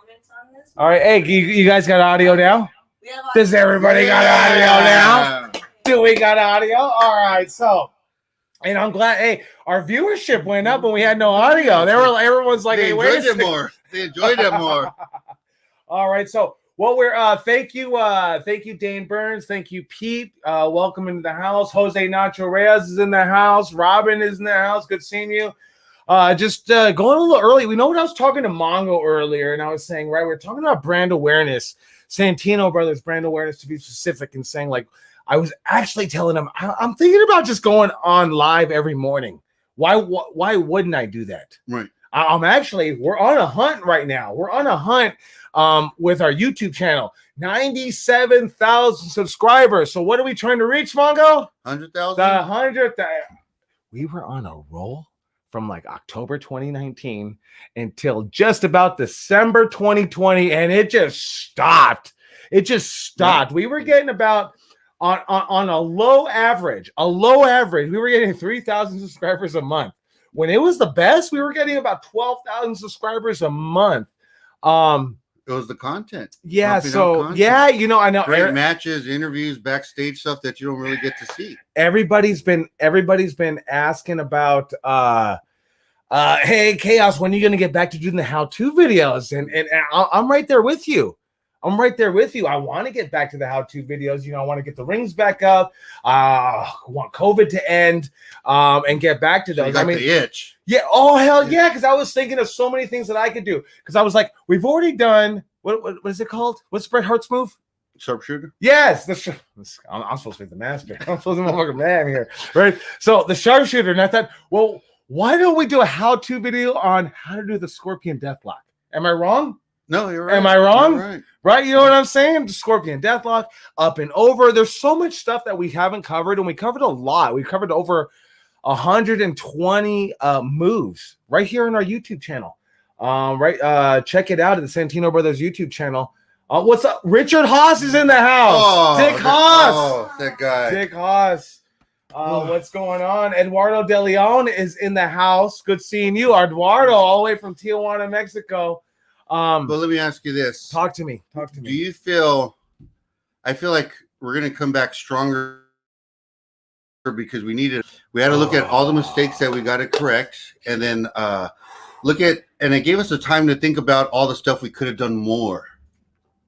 comments on this. All right, hey, you guys got audio now? Does everybody got audio now? Do we got audio? All right, so, and I'm glad. Hey, our viewership went up when we had no audio. Everyone's like, they hey, enjoyed it more. They enjoyed it more. All right, so we're thank you, Dane Burns, thank you, Pete. Welcome into the house. Jose Nacho Reyes is in the house. Robin is in the house. Good seeing you. Just going a little early. We know what I was talking to Mongo earlier, and I was saying, right, we're talking about brand awareness, Santino Brothers brand awareness to be specific, and saying, like, I was actually telling him, I'm thinking about just going on live every morning. Why wouldn't I do that? Right. We're on a hunt right now. We're on a hunt with our YouTube channel. 97,000 subscribers. So what are we trying to reach, Mongo? 100,000? The 100,000. We were on a roll from like October 2019 until just about December 2020, and it just stopped. Right. We were getting about on a low average, we were getting 3,000 subscribers a month. When it was the best, we were getting about 12,000 subscribers a month. It was the content. Yeah, so yeah, you know, I know great matches, interviews, backstage stuff that you don't really get to see. Everybody's been asking about hey, Chaos, when are you going to get back to doing the how-to videos? And I'm right there with you. I want to get back to the how-to videos. You know, I want to get the rings back up. I want COVID to end and get back to those. So the itch. Yeah. Oh, hell yeah. Because I was thinking of so many things that I could do. Because I was like, we've already done, what is it called? What's Bret Hart's move? Sharpshooter? Yes. I'm supposed to be the master. I'm supposed to be the fucking man here. Right? So the sharpshooter. And I thought, well, why don't we do a how-to video on how to do the scorpion deathlock? Am I wrong? No, you're right. Am I wrong? Right. Right? You know what I'm saying? The scorpion deathlock, up and over. There's so much stuff that we haven't covered, and we covered a lot. We covered over 120 moves right here on our YouTube channel. Check it out at the Santino Brothers YouTube channel. What's up? Richard Haas is in the house. Oh, Dick Haas. Oh, that guy. Dick Haas. What's going on? Eduardo De Leon is in the house. Good seeing you, Eduardo, all the way from Tijuana, Mexico. But let me ask you this. Talk to me. Do you feel, I feel like we're going to come back stronger because we had to look at all the mistakes that we got to correct, and then and it gave us the time to think about all the stuff we could have done more.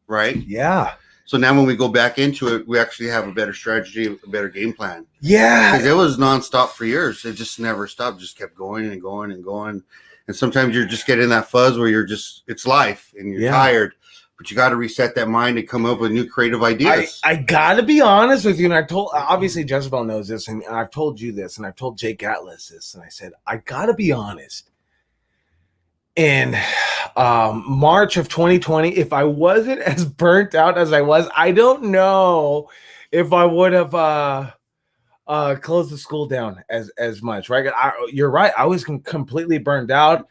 Right? Yeah. So now when we go back into it, we actually have a better strategy, a better game plan. Yeah. Because it was nonstop for years. It just never stopped. Just kept going and going and going. And sometimes you're just getting that fuzz where it's life and you're tired. But you got to reset that mind and come up with new creative ideas. I got to be honest with you. And obviously Jezebel knows this. And I've told you this. And I've told Jake Atlas this. And I said, I got to be honest. In March of 2020, if I wasn't as burnt out as I was, I don't know if I would have closed the school down as much. Right? You're right. I was completely burned out.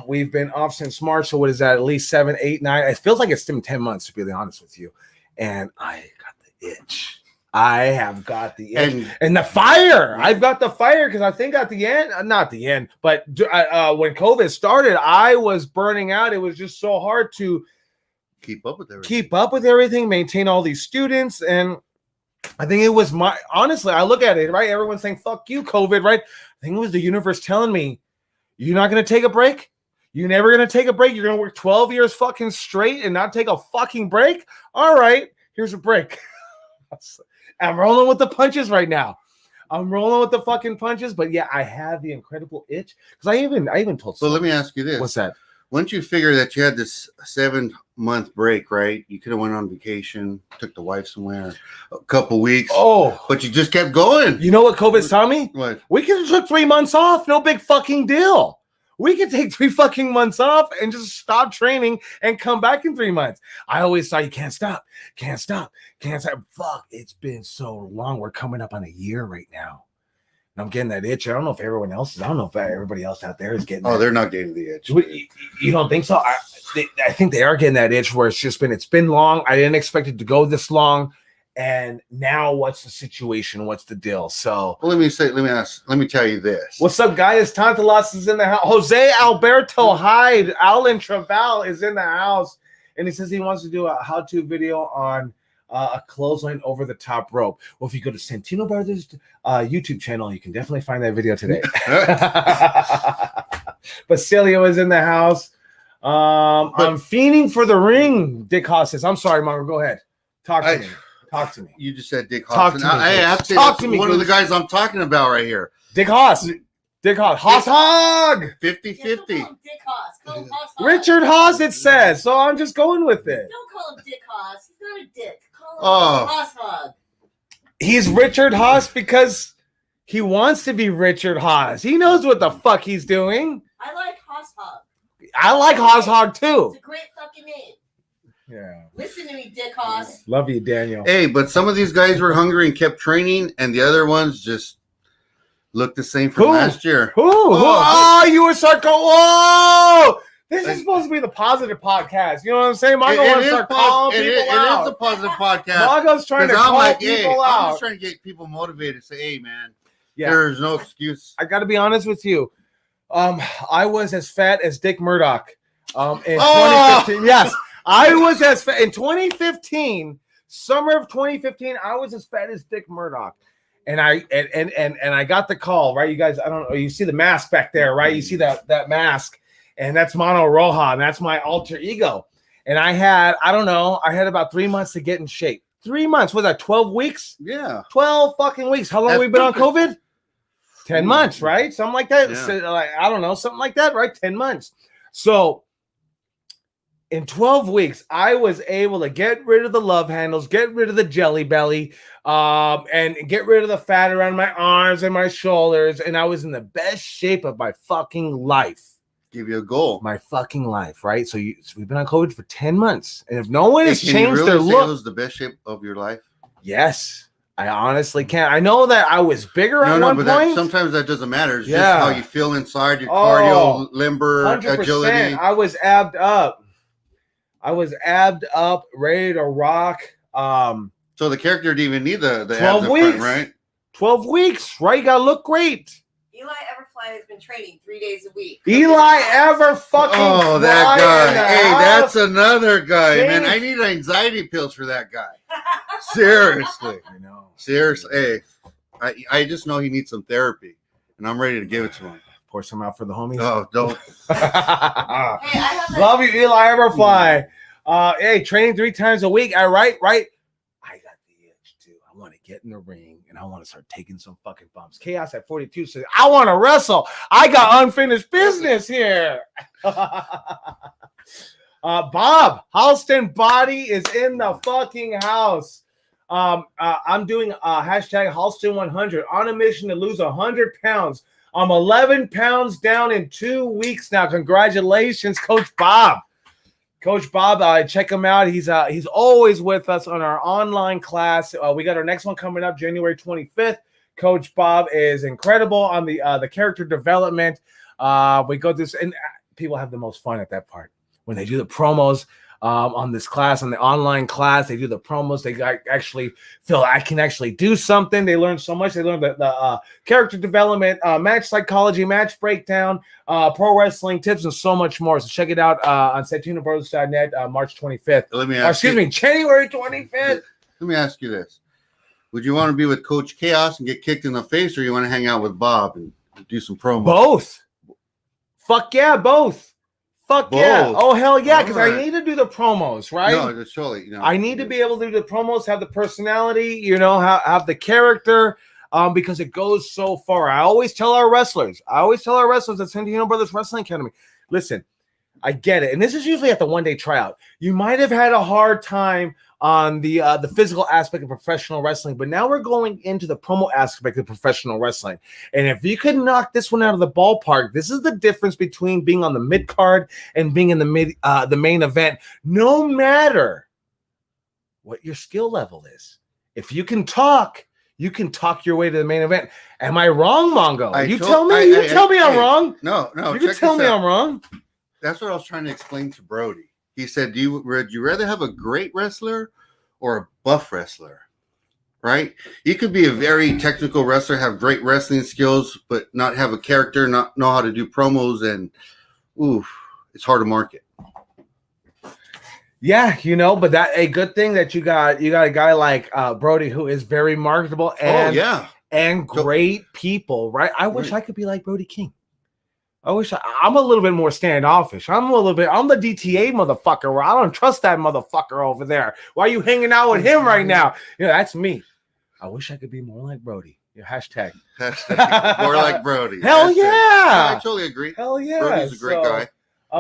We've been off since March. So what is that? At least 7, 8, 9. It feels like it's been 10 months, to be honest with you. And I got the itch. I have got the itch. And the fire. I've got the fire because I think at the end, not the end, but when COVID started, I was burning out. It was just so hard to keep up with everything, maintain all these students. And I think it was honestly, I look at it, right? Everyone's saying, fuck you, COVID, right? I think it was the universe telling me, you're not going to take a break. You're never going to take a break. You're going to work 12 years fucking straight and not take a fucking break. All right, here's a break. I'm rolling with the punches right now. I'm rolling with the fucking punches, but yeah, I have the incredible itch because I even told. So let me ask you this: what's that? Once you figure that you had this 7-month break, right? You could have went on vacation, took the wife somewhere, a couple weeks. Oh, but you just kept going. You know what COVID's taught me? What? We could have took 3 months off. No big fucking deal. We could take 3 fucking months off and just stop training and come back in 3 months. I always thought you can't stop. Fuck, it's been so long. We're coming up on a year right now. And I'm getting that itch. I don't know if everyone else is. I don't know if everybody else out there is getting they're not getting the itch. You don't think so? I think they are getting that itch where it's been long. I didn't expect it to go this long. And now what's the situation? What's the deal? So well, let me tell you this. What's up, guys? Tantalas is in the house. Jose Alberto Hyde, Alan Traval is in the house. And he says he wants to do a how-to video on a clothesline over the top rope. Well, if you go to Santino Brothers YouTube channel, you can definitely find that video today. Basilio is in the house. I'm fiending for the ring, Dick Haas says. I'm sorry, Mongo. Go ahead. Talk to me. Talk to me. You just said Dick Haas. I have to say, talk to me. One of the guys I'm talking about right here. Dick Haas. Dick Haas. Haas Hog. 50-50. Dick Haas. Call him Haas Hog. Richard Haas, it says. So I'm just going with it. Don't call him Dick Haas. He's not a dick. Call him Haas Hog. He's Richard Haas because he wants to be Richard Haas. He knows what the fuck he's doing. I like Haas Hog. I like Haas Hog too. It's a great fucking name. Yeah. Listen to me, Dick Haas. Love you, Daniel. Hey, but some of these guys were hungry and kept training, and the other ones just looked the same from last year. Who? Oh, you were sarcastic. Whoa! This is supposed to be the positive podcast. You know what I'm saying? Mongo wants to start calling people out. It is a positive podcast. Mongo's trying to call people out. I'm just trying to get people motivated. Say, hey, man, yeah, there's no excuse. I got to be honest with you. I was as fat as Dick Murdoch in 2015. Yes, I was as fat in 2015. Summer of 2015, I was as fat as Dick Murdoch. And I got the call, right? You guys, I don't know. You see the mask back there, right? You see that mask, and that's Mono Roja, and that's my alter ego. And I had about 3 months to get in shape. 3 months. Was that 12 weeks? Yeah. 12 fucking weeks. How long have we been on COVID? 10 months, right? Something like that. Yeah. So, I don't know, something like that, right? 10 months. So in 12 weeks, I was able to get rid of the love handles, get rid of the jelly belly, and get rid of the fat around my arms and my shoulders. And I was in the best shape of my fucking life. Give you a goal. My fucking life, right? So we've been on COVID for 10 months. And if no one has changed their look. It was the best shape of your life? Yes. I honestly can't. I know that I was bigger at one point. Sometimes that doesn't matter. It's just how you feel inside, your cardio, limber, 100%. Agility. I was abbed up, ready to rock. So the character didn't even need the 12 weeks, front, right? 12 weeks, right? You gotta look great. Eli Everfly has been training 3 days a week. Eli Everfucking. Oh, that guy. Hey, that's another guy, man. I need anxiety pills for that guy. Seriously. I know. Seriously. Hey, I just know he needs some therapy, and I'm ready to give it to him. Pour some out for the homies. Oh, don't. Hey, love you, Eli Everfly. Hey, training 3 times a week. Right. I got the itch too. I want to get in the ring and I want to start taking some fucking bumps. Chaos at 42 says, I want to wrestle. I got unfinished business here. Bob, Halston Body is in the fucking house. I'm doing hashtag Halston100 on a mission to lose 100 pounds. I'm 11 pounds down in 2 weeks now. Congratulations, Coach Bob. Coach Bob, check him out. He's always with us on our online class. We got our next one coming up January 25th. Coach Bob is incredible on the character development. We go through, and people have the most fun at that part when they do the promos. On this class, on the online class, they do the promos. They actually feel I can actually do something. They learn so much. They learn the character development, match psychology, match breakdown, pro wrestling tips, and so much more. So check it out on SantinoBrothers.net, March 25th. January 25th. Let me ask you this. Would you want to be with Coach Chaos and get kicked in the face, or you want to hang out with Bob and do some promos? Both. Fuck yeah, both. Fuck both. Yeah. Oh, hell yeah, because I need to do the promos, right? No, it's totally. I need to be able to do the promos, have the personality, have the character, because it goes so far. I always tell our wrestlers at Santino Brothers Wrestling Academy, listen, I get it. And this is usually at the one-day tryout. You might have had a hard time on the physical aspect of professional wrestling, but now we're going into the promo aspect of professional wrestling. And if you could knock this one out of the ballpark, this is the difference between being on the mid card and being in the main event. No matter what your skill level is, if you can talk your way to the main event. Am I wrong, Mongo? Tell me I'm wrong. No. You can tell me I'm wrong. That's what I was trying to explain to Brody. He said, would you rather have a great wrestler or a buff wrestler? right? You could be a very technical wrestler, have great wrestling skills, but not have a character, not know how to do promos, and it's hard to market. Yeah, but that a good thing that you got a guy like Brody who is very marketable and great people, right? I wish I could be like Brody King. I'm a little bit more standoffish. I'm the DTA motherfucker where I don't trust that motherfucker over there. Why are you hanging out with him right now? That's me. I wish I could be more like Brody. Hashtag. More like Brody. Hell yeah. I totally agree. Hell yeah. Brody's a great guy.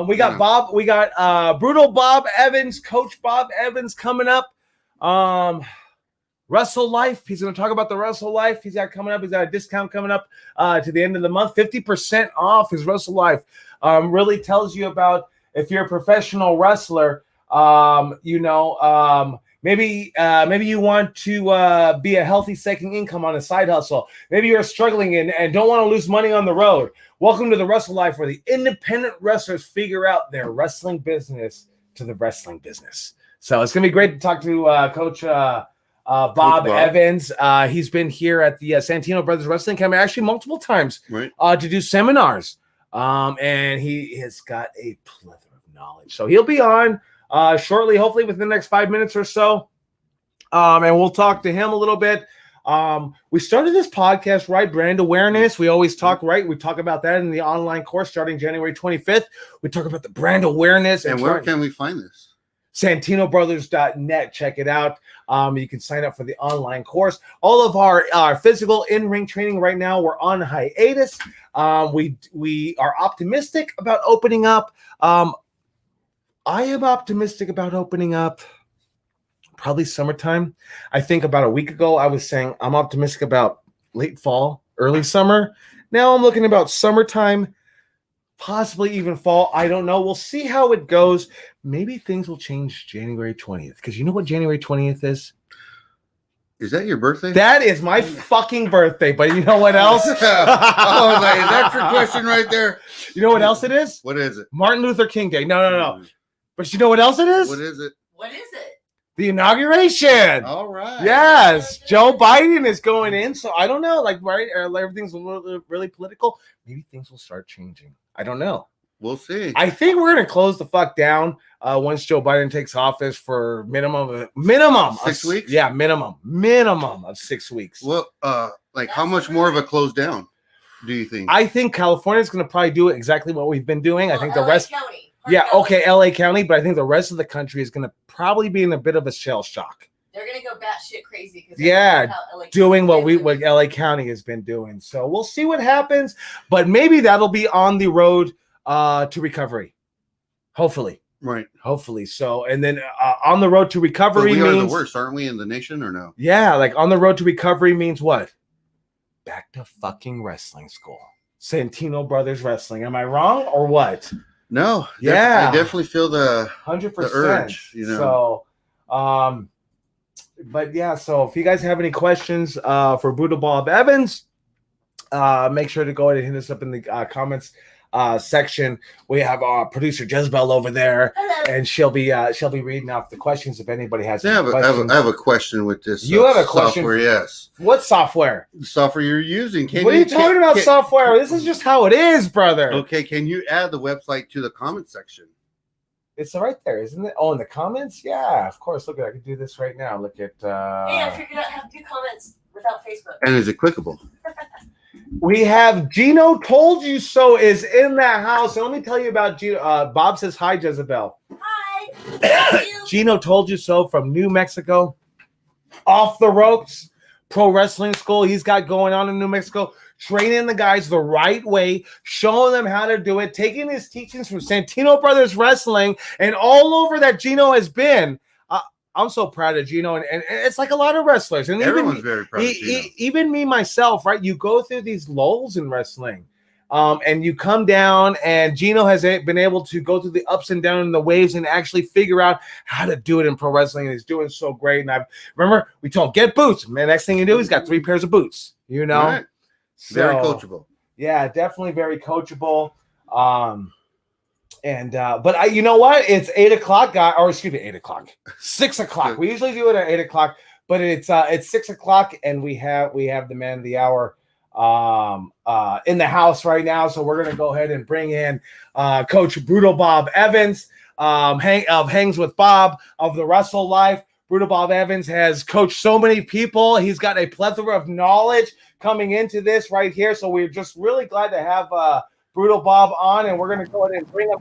We got Bob. We got Brutal Bob Evans, Coach Bob Evans coming up. Wrestle Life. He's going to talk about the Wrestle Life he's got coming up. He's got a discount coming up to the end of the month. 50% off his Wrestle Life. Really tells you about if you're a professional wrestler, maybe you want to be a healthy second income on a side hustle. Maybe you're struggling and don't want to lose money on the road. Welcome to the Wrestle Life, where the independent wrestlers figure out their wrestling business to the wrestling business. So it's going to be great to talk to Coach Bob Evans. He's been here at the Santino Brothers Wrestling Academy actually multiple times to do seminars. And he has got a plethora of knowledge. So he'll be on shortly, hopefully within the next 5 minutes or so. And we'll talk to him a little bit. We started this podcast, right? Brand awareness. We always talk, right? We talk about that in the online course starting January 25th. We talk about the brand awareness. And where can we find this? SantinoBrothers.net. Check it out. You can sign up for the online course. All of our physical in-ring training right now, we're on hiatus. We are optimistic about opening up. I am optimistic about opening up probably summertime. I think about a week ago, I was saying I'm optimistic about late fall, early summer. Now I'm looking about summertime, possibly even fall. I don't know. We'll see how it goes. Maybe things will change January 20th. Because you know what January 20th is? Is that your birthday? That is my fucking birthday. But you know what else? Is that your question right there? You know what else it is? What is it? Martin Luther King Day. No. But you know what else it is? What is it? What is it? The inauguration. All right. Yes. Joe Biden is going in. So I don't know. Right? Everything's really political. Maybe things will start changing. I don't know. We'll see. I think we're going to close the fuck down once Joe Biden takes office for minimum 6 weeks. Yeah, minimum of 6 weeks. Well, how much more of a close down do you think? I think California's going to probably do exactly what we've been doing. I think the rest. County. LA County, but I think the rest of the country is going to probably be in a bit of a shell shock. They're going to go batshit crazy. Doing what LA County has been doing. So we'll see what happens, but maybe that'll be on the road to recovery. Hopefully. Right. Hopefully. So, and then on the road to recovery but we means are the worst, aren't we, in the nation or no? Yeah, on the road to recovery means what? Back to fucking wrestling school. Santino Brothers Wrestling. Am I wrong or what? No. Yeah. I definitely feel the 100%. The urge, So, but yeah, so if you guys have any questions for Brutal Bob Evans, make sure to go ahead and hit us up in the comments section. We have our producer Jezebel over there. Hello. And she'll be reading off the questions if anybody has any questions. I have a question with this. You have a question? Software, yes. What software? The software you're using. What are you talking about software? This is just how it is, brother. Okay, can you add the website to the comment section? It's right there, isn't it? Oh, in the comments? Yeah, of course. Look, I can do this right now. Look at I figured out how to do comments without Facebook. And is it clickable? We have Gino Told You So is in that house. And let me tell you about Gino. Bob says hi, Jezebel. Hi. Gino Told You So from New Mexico. Off the ropes. Pro wrestling school he's got going on in New Mexico. Training the guys the right way. Showing them how to do it. Taking his teachings from Santino Brothers Wrestling. And all over that Gino has been. I'm so proud of Gino, and it's like a lot of wrestlers, and everyone's very proud of Gino. Even me myself, right? You go through these lulls in wrestling, and you come down, and Gino has been able to go through the ups and downs and the waves, and actually figure out how to do it in pro wrestling, and he's doing so great. And I remember we told him get boots, man. Next thing you do, he's got 3 pairs of boots. You know, right. Very coachable. Yeah, definitely very coachable. But you know what? It's 8 o'clock, 6 o'clock. We usually do it at 8 o'clock, But it's 6:00, and we have the man of the hour in the house right now. So we're gonna go ahead and bring in Coach Brutal Bob Evans, Hangs with Bob of the Wrestle Life. Brutal Bob Evans has coached so many people. He's got a plethora of knowledge coming into this right here. So we're just really glad to have Brutal Bob on, and we're gonna go ahead and bring him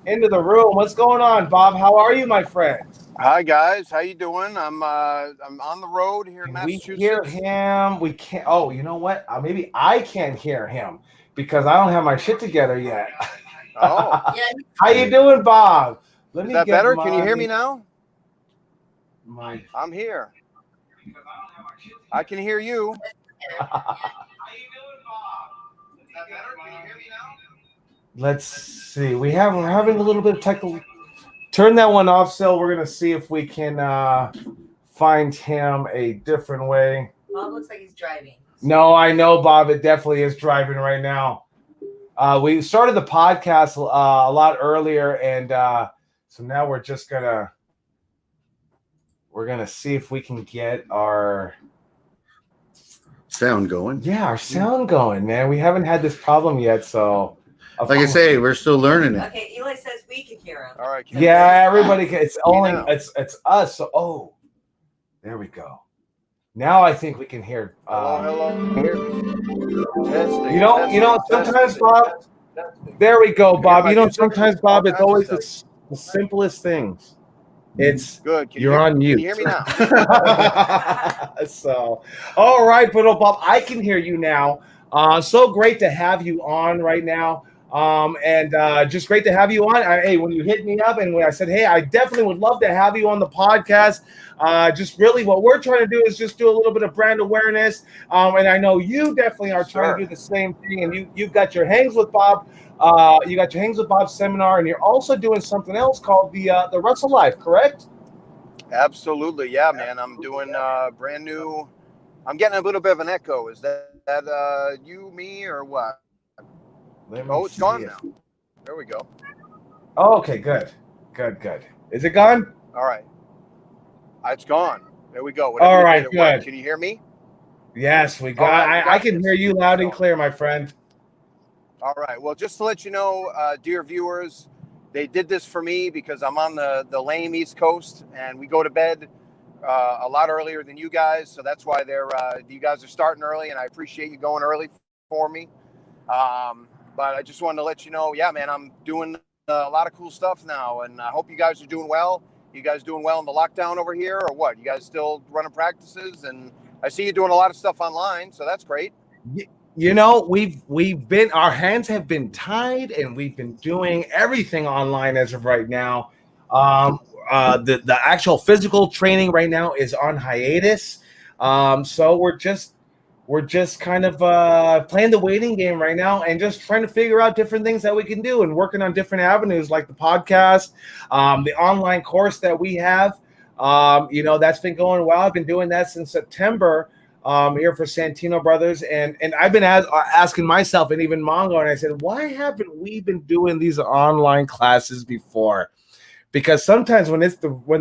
into the room. What's going on, Bob? How are you, my friend? Hi guys, how you doing? I'm on the road here in Massachusetts. We hear him. We can't. Oh, you know what? Maybe I can't hear him because I don't have my shit together yet. Oh, Yeah. How you doing, Bob? Is that better? Can you hear me now? I'm here. I can hear you. Let's see. We're having a little bit of technical. Turn that one off, Sil. We're gonna see if we can find him a different way. Bob looks like he's driving. No, I know, Bob. It definitely is driving right now. We started the podcast a lot earlier, and so now we're gonna see if we can get our sound going. Yeah, our sound going, man. We haven't had this problem yet, so like I say, we're still learning it. Okay, Eli says we can hear him. All right. Yeah, everybody can. It's only it's us. So there we go. Now I think we can hear. Hello. Here. Testing, you know. Sometimes, Bob. There we go, Bob. You know, sometimes, Bob. It's always the simplest things. It's good. You're on mute. Can you hear me now? So, all right, Brutal Bob. I can hear you now. So great to have you on right now. And just great to have you on. Hey, when you hit me up and when I said, hey, I definitely would love to have you on the podcast. Just really what we're trying to do is just do a little bit of brand awareness. And I know you definitely are trying to do the same thing. And you've got your Hangs with Bob. You got your Hangs with Bob seminar, and you're also doing something else called the Wrestle Life, correct? Absolutely. Yeah, man. I'm doing brand new. I'm getting a little bit of an echo. Is that you, me, or what? Oh, it's gone now. There we go. Oh, okay, good. Is it gone? All right. It's gone. There we go. All right, good. Can you hear me? Yes, we got. Right, I can hear you loud and clear, my friend. All right. Well, just to let you know, dear viewers, they did this for me because I'm on the lame East Coast, and we go to bed a lot earlier than you guys. So that's why you guys are starting early, and I appreciate you going early for me. But I just wanted to let you know, yeah, man, I'm doing a lot of cool stuff now, and I hope you guys are doing well. You guys doing well in the lockdown over here, or what? You guys still running practices? And I see you doing a lot of stuff online, so that's great. You know, we've been, our hands have been tied, and we've been doing everything online as of right now. The actual physical training right now is on hiatus. So we're just kind of playing the waiting game right now and just trying to figure out different things that we can do and working on different avenues like the podcast, the online course that we have. That's been going well. I've been doing that since September here for Santino Brothers. And I've been asking myself and even Mongo, and I said, why haven't we been doing these online classes before? Because sometimes when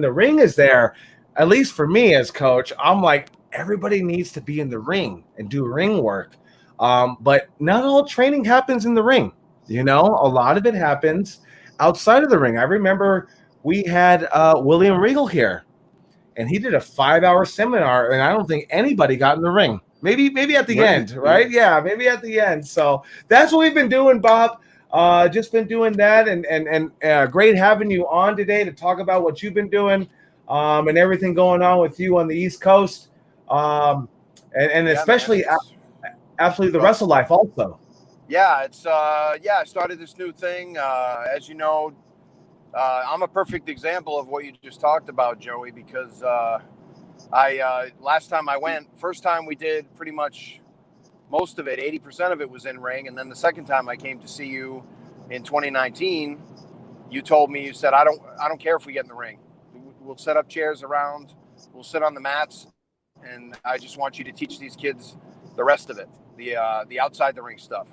the ring is there, at least for me as coach, I'm like, everybody needs to be in the ring and do ring work. But not all training happens in the ring. A lot of it happens outside of the ring. I remember we had William Regal here, and he did a 5-hour seminar, and I don't think anybody got in the ring. Maybe at the end, right? Yeah, maybe at the end. So that's what we've been doing, Bob. Just been doing that, and great having you on today to talk about what you've been doing and everything going on with you on the East Coast. And especially absolutely the Wrestle Life also. Yeah, it's I started this new thing. As you know, I'm a perfect example of what you just talked about, Joey, because I last time I went, first time we did pretty much most of it, 80% of it was in ring, and then the second time I came to see you in 2019, you told me, you said, I don't care if we get in the ring. We'll set up chairs around, we'll sit on the mats, and I just want you to teach these kids the rest of it, the outside the ring stuff.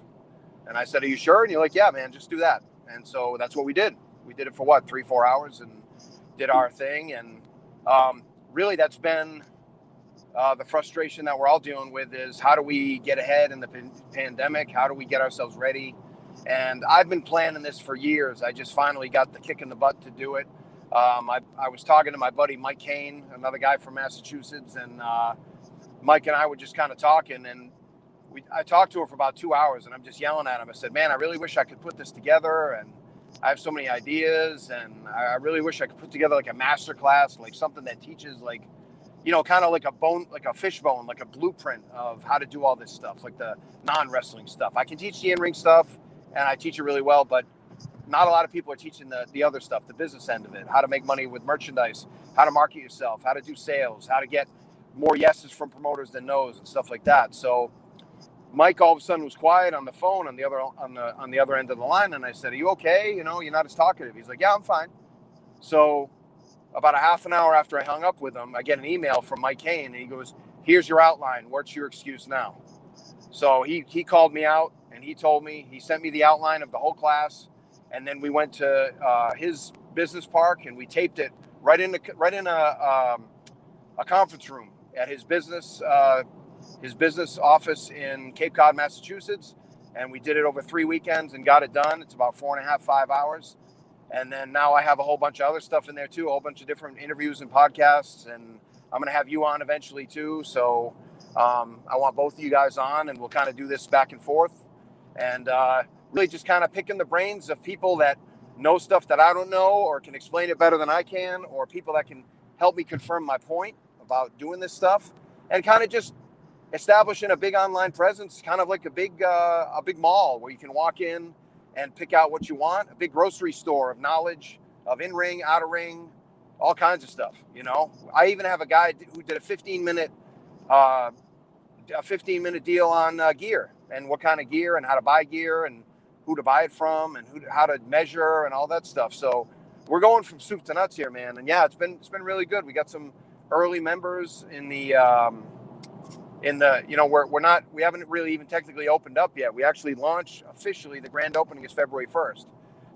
And I said, are you sure? And you're like, yeah, man, just do that. And so that's what we did. We did it for 3-4 hours and did our thing. And really that's been the frustration that we're all dealing with is how do we get ahead in the pandemic? How do we get ourselves ready? And I've been planning this for years. I just finally got the kick in the butt to do it. I was talking to my buddy Mike Kane, another guy from Massachusetts, and Mike and I were just kind of talking, and I talked to him for about 2 hours, and I'm just yelling at him. I said, man, I really wish I could put this together, and I have so many ideas, and I really wish I could put together like a master class, like something that teaches like, you know, kind of like a fish bone, like a blueprint of how to do all this stuff, like the non-wrestling stuff. I can teach the in-ring stuff, and I teach it really well, but not a lot of people are teaching the other stuff, the business end of it, how to make money with merchandise, how to market yourself, how to do sales, how to get more yeses from promoters than no's and stuff like that. So Mike all of a sudden was quiet on the phone on the other end of the line, and I said, "Are you okay? You know, you're not as talkative." He's like, "Yeah, I'm fine." So about a half an hour after I hung up with him, I get an email from Mike Kane, and he goes, "Here's your outline. What's your excuse now?" So he called me out, and he told me, he sent me the outline of the whole class, and then we went to his business park, and we taped it right in a conference room at his business office in Cape Cod, Massachusetts. And we did it over 3 weekends and got it done. It's about 4.5, 5 hours. And then now I have a whole bunch of other stuff in there too, a whole bunch of different interviews and podcasts. And I'm going to have you on eventually too. So I want both of you guys on, and we'll kind of do this back and forth. And really just kind of picking the brains of people that know stuff that I don't know, or can explain it better than I can, or people that can help me confirm my point about doing this stuff, and kind of just establishing a big online presence, kind of like a big mall where you can walk in and pick out what you want, a big grocery store of knowledge of in-ring, out-of-ring, all kinds of stuff. You know, I even have a guy who did a 15-minute deal on gear, and what kind of gear and how to buy gear and who to buy it from and how to measure and all that stuff. So we're going from soup to nuts here, man. And yeah, it's been really good. We got some early members in the you know, we haven't really even technically opened up yet. We actually launched officially. The grand opening is February 1st.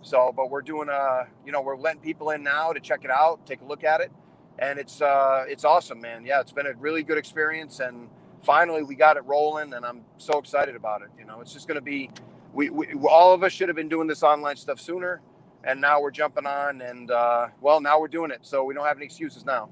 So, but we're doing we're letting people in now to check it out, take a look at it. And it's awesome, man. Yeah, it's been a really good experience, and finally we got it rolling, and I'm so excited about it. You know, it's just going to be, we all of us should have been doing this online stuff sooner, and now we're jumping on, and now we're doing it. So we don't have any excuses now.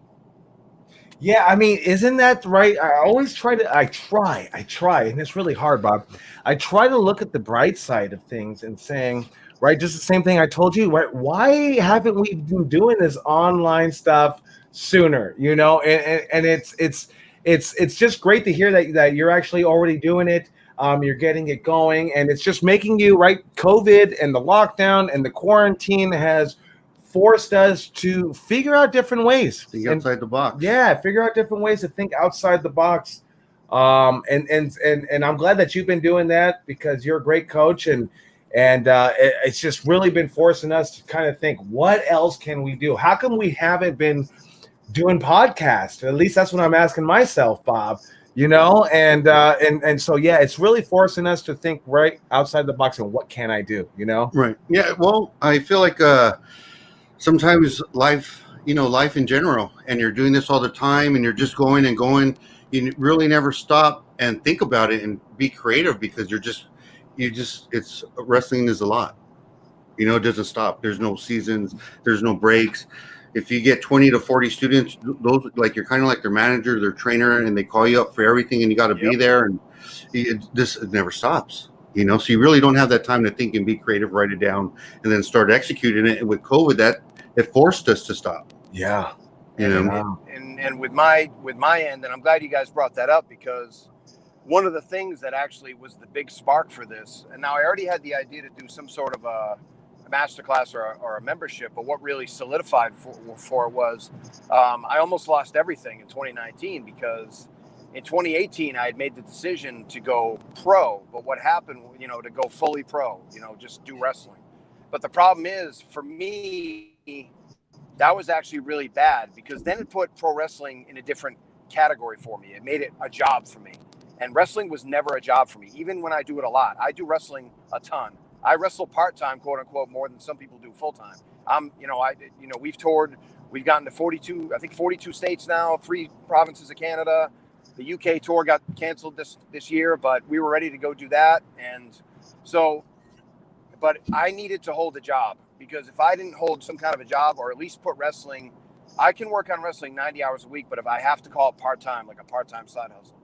Yeah, I mean, isn't that right? I try, and it's really hard, Bob. I try to look at the bright side of things and saying, right, just the same thing I told you, right? Why haven't we been doing this online stuff sooner? You know, and it's just great to hear that you're actually already doing it. You're getting it going, and it's just making you, right? COVID and the lockdown and the quarantine has forced us to figure out different ways. Think outside the box. Yeah, figure out different ways to think outside the box. And I'm glad that you've been doing that, because you're a great coach, and it's just really been forcing us to kind of think, what else can we do? How come we haven't been doing podcasts? At least that's what I'm asking myself, Bob. You know, and so yeah, it's really forcing us to think right outside the box and what can I do? You know, right? Yeah. Well, I feel like sometimes life in general, and you're doing this all the time, and you're just going and going. You really never stop and think about it and be creative, because it's wrestling is a lot. You know, it doesn't stop. There's no seasons. There's no breaks. If you get 20 to 40 students, those, like, you're kind of like their manager, their trainer, and they call you up for everything, and you got to be there, and this never stops. You know, so you really don't have that time to think and be creative, write it down, and then start executing it. And with COVID, that it forced us to stop. Yeah. You know? And with my end, and I'm glad you guys brought that up, because one of the things that actually was the big spark for this, and now I already had the idea to do some sort of a masterclass or a membership, but what really solidified for was I almost lost everything in 2019, because in 2018 I had made the decision to go pro. But what happened, you know, to go fully pro, you know, just do wrestling. But the problem is, for me, that was actually really bad, because then it put pro wrestling in a different category for me. It made it a job for me, and wrestling was never a job for me. Even when I do it a lot, I do wrestling a ton. I wrestle part-time, quote unquote, more than some people do full-time. We've toured We've gotten to 42 states now, 3 provinces of Canada. The UK tour got canceled this year, but we were ready to go do that. And so, but I needed to hold a job, because if I didn't hold some kind of a job, or at least put wrestling, I can work on wrestling 90 hours a week, but if I have to call it part-time, like a part-time side hustle.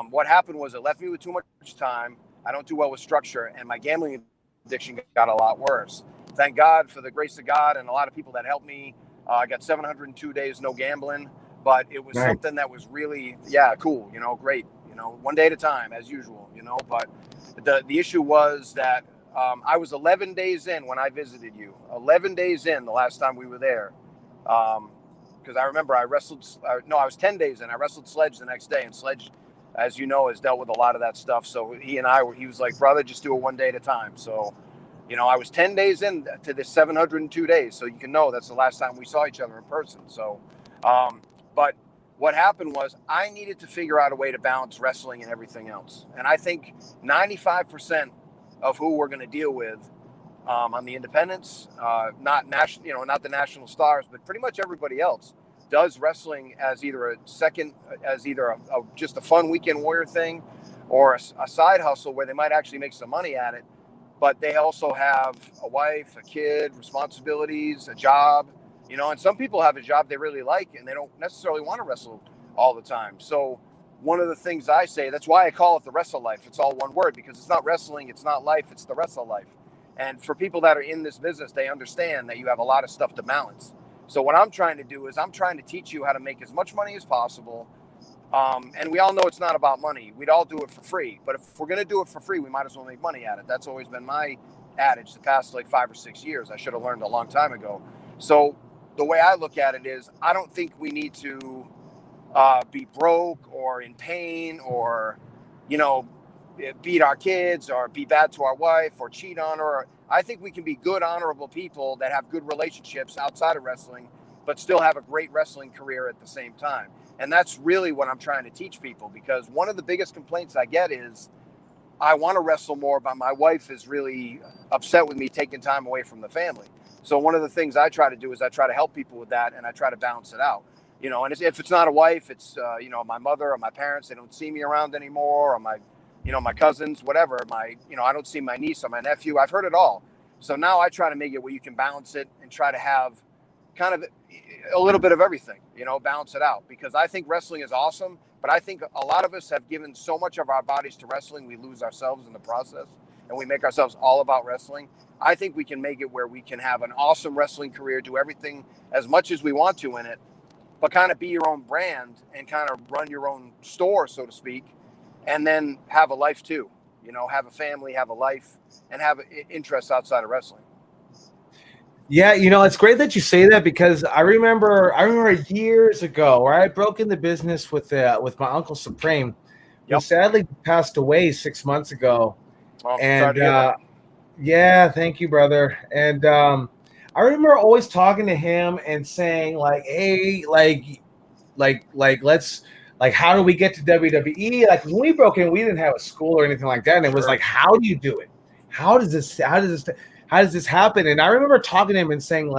What happened was it left me with too much time. I don't do well with structure, and my gambling addiction got a lot worse. Thank God for the grace of God and a lot of people that helped me. I got 702 days, no gambling, but it was something that was really, cool, great, one day at a time as usual, but the issue was that I was 11 days in when I visited you, 11 days in the last time we were there. Because I remember I was 10 days in. I wrestled Sledge the next day, and Sledge, as you know, has dealt with a lot of that stuff. So he was like, brother, just do it one day at a time. So, I was 10 days in to this 702 days. So you can know that's the last time we saw each other in person. So, but what happened was I needed to figure out a way to balance wrestling and everything else. And I think 95% of who we're going to deal with on the independents, not the national stars, but pretty much everybody else does wrestling as either just a fun weekend warrior thing, or a side hustle where they might actually make some money at it, but they also have a wife, a kid, responsibilities, a job, and some people have a job they really like and they don't necessarily want to wrestle all the time. So one of the things I say, that's why I call it the wrestle life. It's all one word, because it's not wrestling, it's not life, it's the wrestle life. And for people that are in this business, they understand that you have a lot of stuff to balance. So what I'm trying to do is I'm trying to teach you how to make as much money as possible. And we all know it's not about money. We'd all do it for free. But if we're going to do it for free, we might as well make money at it. That's always been my adage the past 5 or 6 years. I should have learned a long time ago. So the way I look at it is I don't think we need to be broke or in pain or, beat our kids or be bad to our wife or cheat on her. I think we can be good, honorable people that have good relationships outside of wrestling, but still have a great wrestling career at the same time. And that's really what I'm trying to teach people, because one of the biggest complaints I get is I want to wrestle more, but my wife is really upset with me taking time away from the family. So one of the things I try to do is I try to help people with that, and I try to balance it out. And if it's not a wife, it's, my mother or my parents, they don't see me around anymore, or my cousins, whatever, I don't see my niece or my nephew. I've heard it all. So now I try to make it where you can balance it and try to have kind of a little bit of everything, balance it out, because I think wrestling is awesome, but I think a lot of us have given so much of our bodies to wrestling, we lose ourselves in the process, and we make ourselves all about wrestling. I think we can make it where we can have an awesome wrestling career, do everything as much as we want to in it, but kind of be your own brand and kind of run your own store, so to speak, and then have a life too, have a family, have a life, and have interests outside of wrestling. Yeah, it's great that you say that, because I remember years ago where I broke into business with my Uncle Supreme, who sadly passed away 6 months ago. Well, and yeah, thank you, brother. And I remember always talking to him and saying hey, let's how do we get to WWE? When we broke in, we didn't have a school or anything like that, and it was how do you do it? How does this happen? And I remember talking to him and saying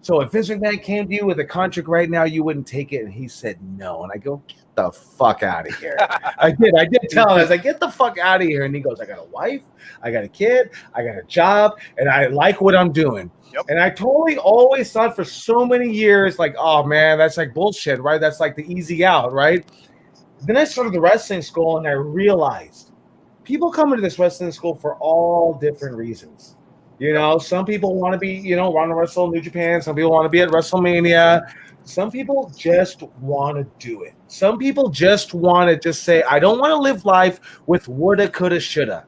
so if Vince McMahon came to you with a contract right now, you wouldn't take it? And he said no. And I go, get the fuck out of here. I did tell him. I was like, get the fuck out of here. And he goes, I got a wife, I got a kid, I got a job, and I like what I'm doing. Yep. And I totally always thought for so many years, oh man, that's bullshit, right? That's the easy out, right? Then I started the wrestling school, and I realized people come into this wrestling school for all different reasons. Some people want to be, want to wrestle New Japan. Some people want to be at WrestleMania. Some people just want to do it. Some people just want to just say, I don't want to live life with woulda, coulda, shoulda.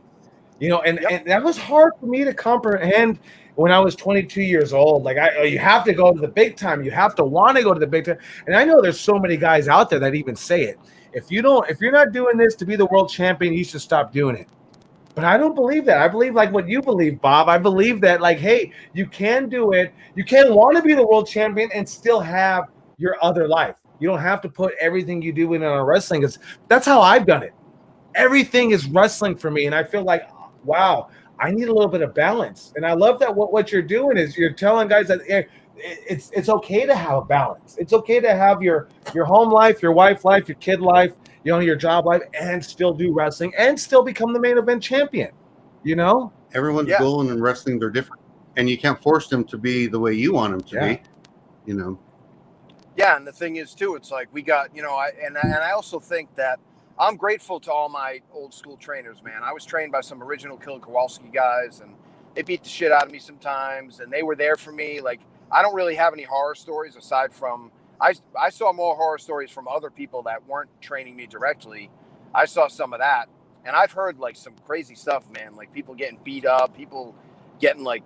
And that was hard for me to comprehend when I was 22 years old. You have to go to the big time. You have to want to go to the big time. And I know there's so many guys out there that even say it. If you're not doing this to be the world champion, you should stop doing it. But I don't believe that. I believe what you believe, Bob. I believe that hey, you can do it. You can want to be the world champion and still have your other life. You don't have to put everything you do in on wrestling, because that's how I've done it. Everything is wrestling for me. And I feel wow, I need a little bit of balance. And I love that what you're doing is you're telling guys that it's okay to have a balance. It's okay to have your home life, your wife life, your kid life, your job life, and still do wrestling and still become the main event champion. Everyone's Yeah. goal in wrestling, they're different, and you can't force them to be the way you want them to be. Yeah, and the thing is too, it's like we got, I also think that I'm grateful to all my old school trainers, man. I was trained by some original Kill Kowalski guys, and they beat the shit out of me sometimes, and they were there for me. Like, I don't really have any horror stories aside from I saw more horror stories from other people that weren't training me directly. I saw some of that, and I've heard like some crazy stuff, man. Like people getting beat up, people getting like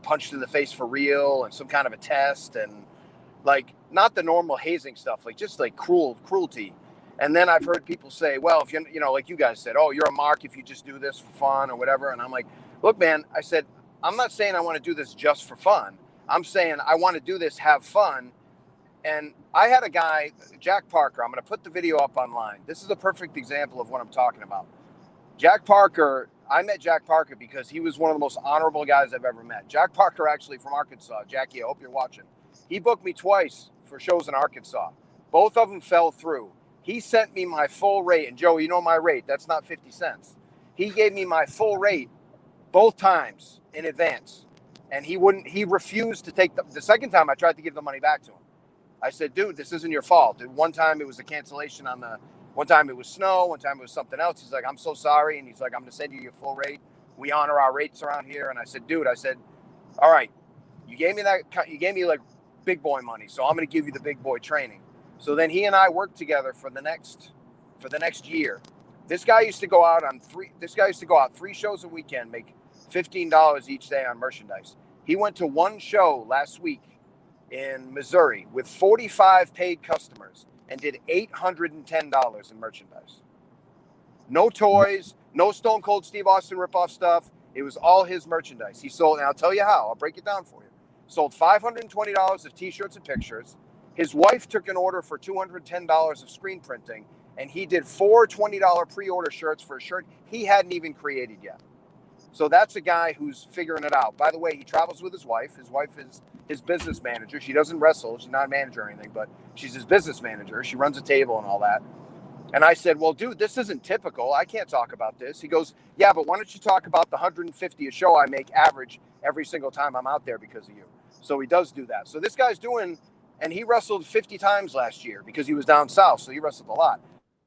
punched in the face for real, and some kind of a test, and like not the normal hazing stuff, like just like cruelty. And then I've heard people say, well, if like you guys said, oh, you're a mark if you just do this for fun or whatever. And I'm like, look, man, I said, I'm not saying I want to do this just for fun. I'm saying I want to do this, have fun. And I had a guy, Jack Parker, I'm going to put the video up online. This is a perfect example of what I'm talking about. Jack Parker, I met Jack Parker because he was one of the most honorable guys I've ever met. Jack Parker, actually from Arkansas. Jackie, I hope you're watching. He booked me twice for shows in Arkansas. Both of them fell through. He sent me my full rate. And Joe, you know my rate. That's not 50 cents. He gave me my full rate both times in advance. And he refused to take the second time I tried to give the money back to him. I said, dude, this isn't your fault. One time it was a cancellation one time it was snow. One time it was something else. He's like, I'm so sorry. And he's like, I'm going to send you your full rate. We honor our rates around here. And I said, dude, all right, you gave me like big boy money, so I'm going to give you the big boy training. So then he and I worked together for the next year. This guy used to go out 3 shows a weekend, make $15 each day on merchandise. He went to one show last week in Missouri with 45 paid customers and did $810 in merchandise. No toys, no Stone Cold Steve Austin ripoff stuff. It was all his merchandise. He sold, and I'll tell you how. I'll break it down for you. Sold $520 of t-shirts and pictures. His wife took an order for $210 of screen printing, and he did 4 $20 pre-order shirts for a shirt he hadn't even created yet. So that's a guy who's figuring it out. By the way, he travels with his wife. His wife is his business manager. She doesn't wrestle. She's not a manager or anything, but she's his business manager. She runs a table and all that. And I said, well, dude, this isn't typical. I can't talk about this. He goes, yeah, but why don't you talk about the $150 a show I make average every single time I'm out there because of you. So he does do that. So this guy's doing, and he wrestled 50 times last year because he was down south. So he wrestled a lot.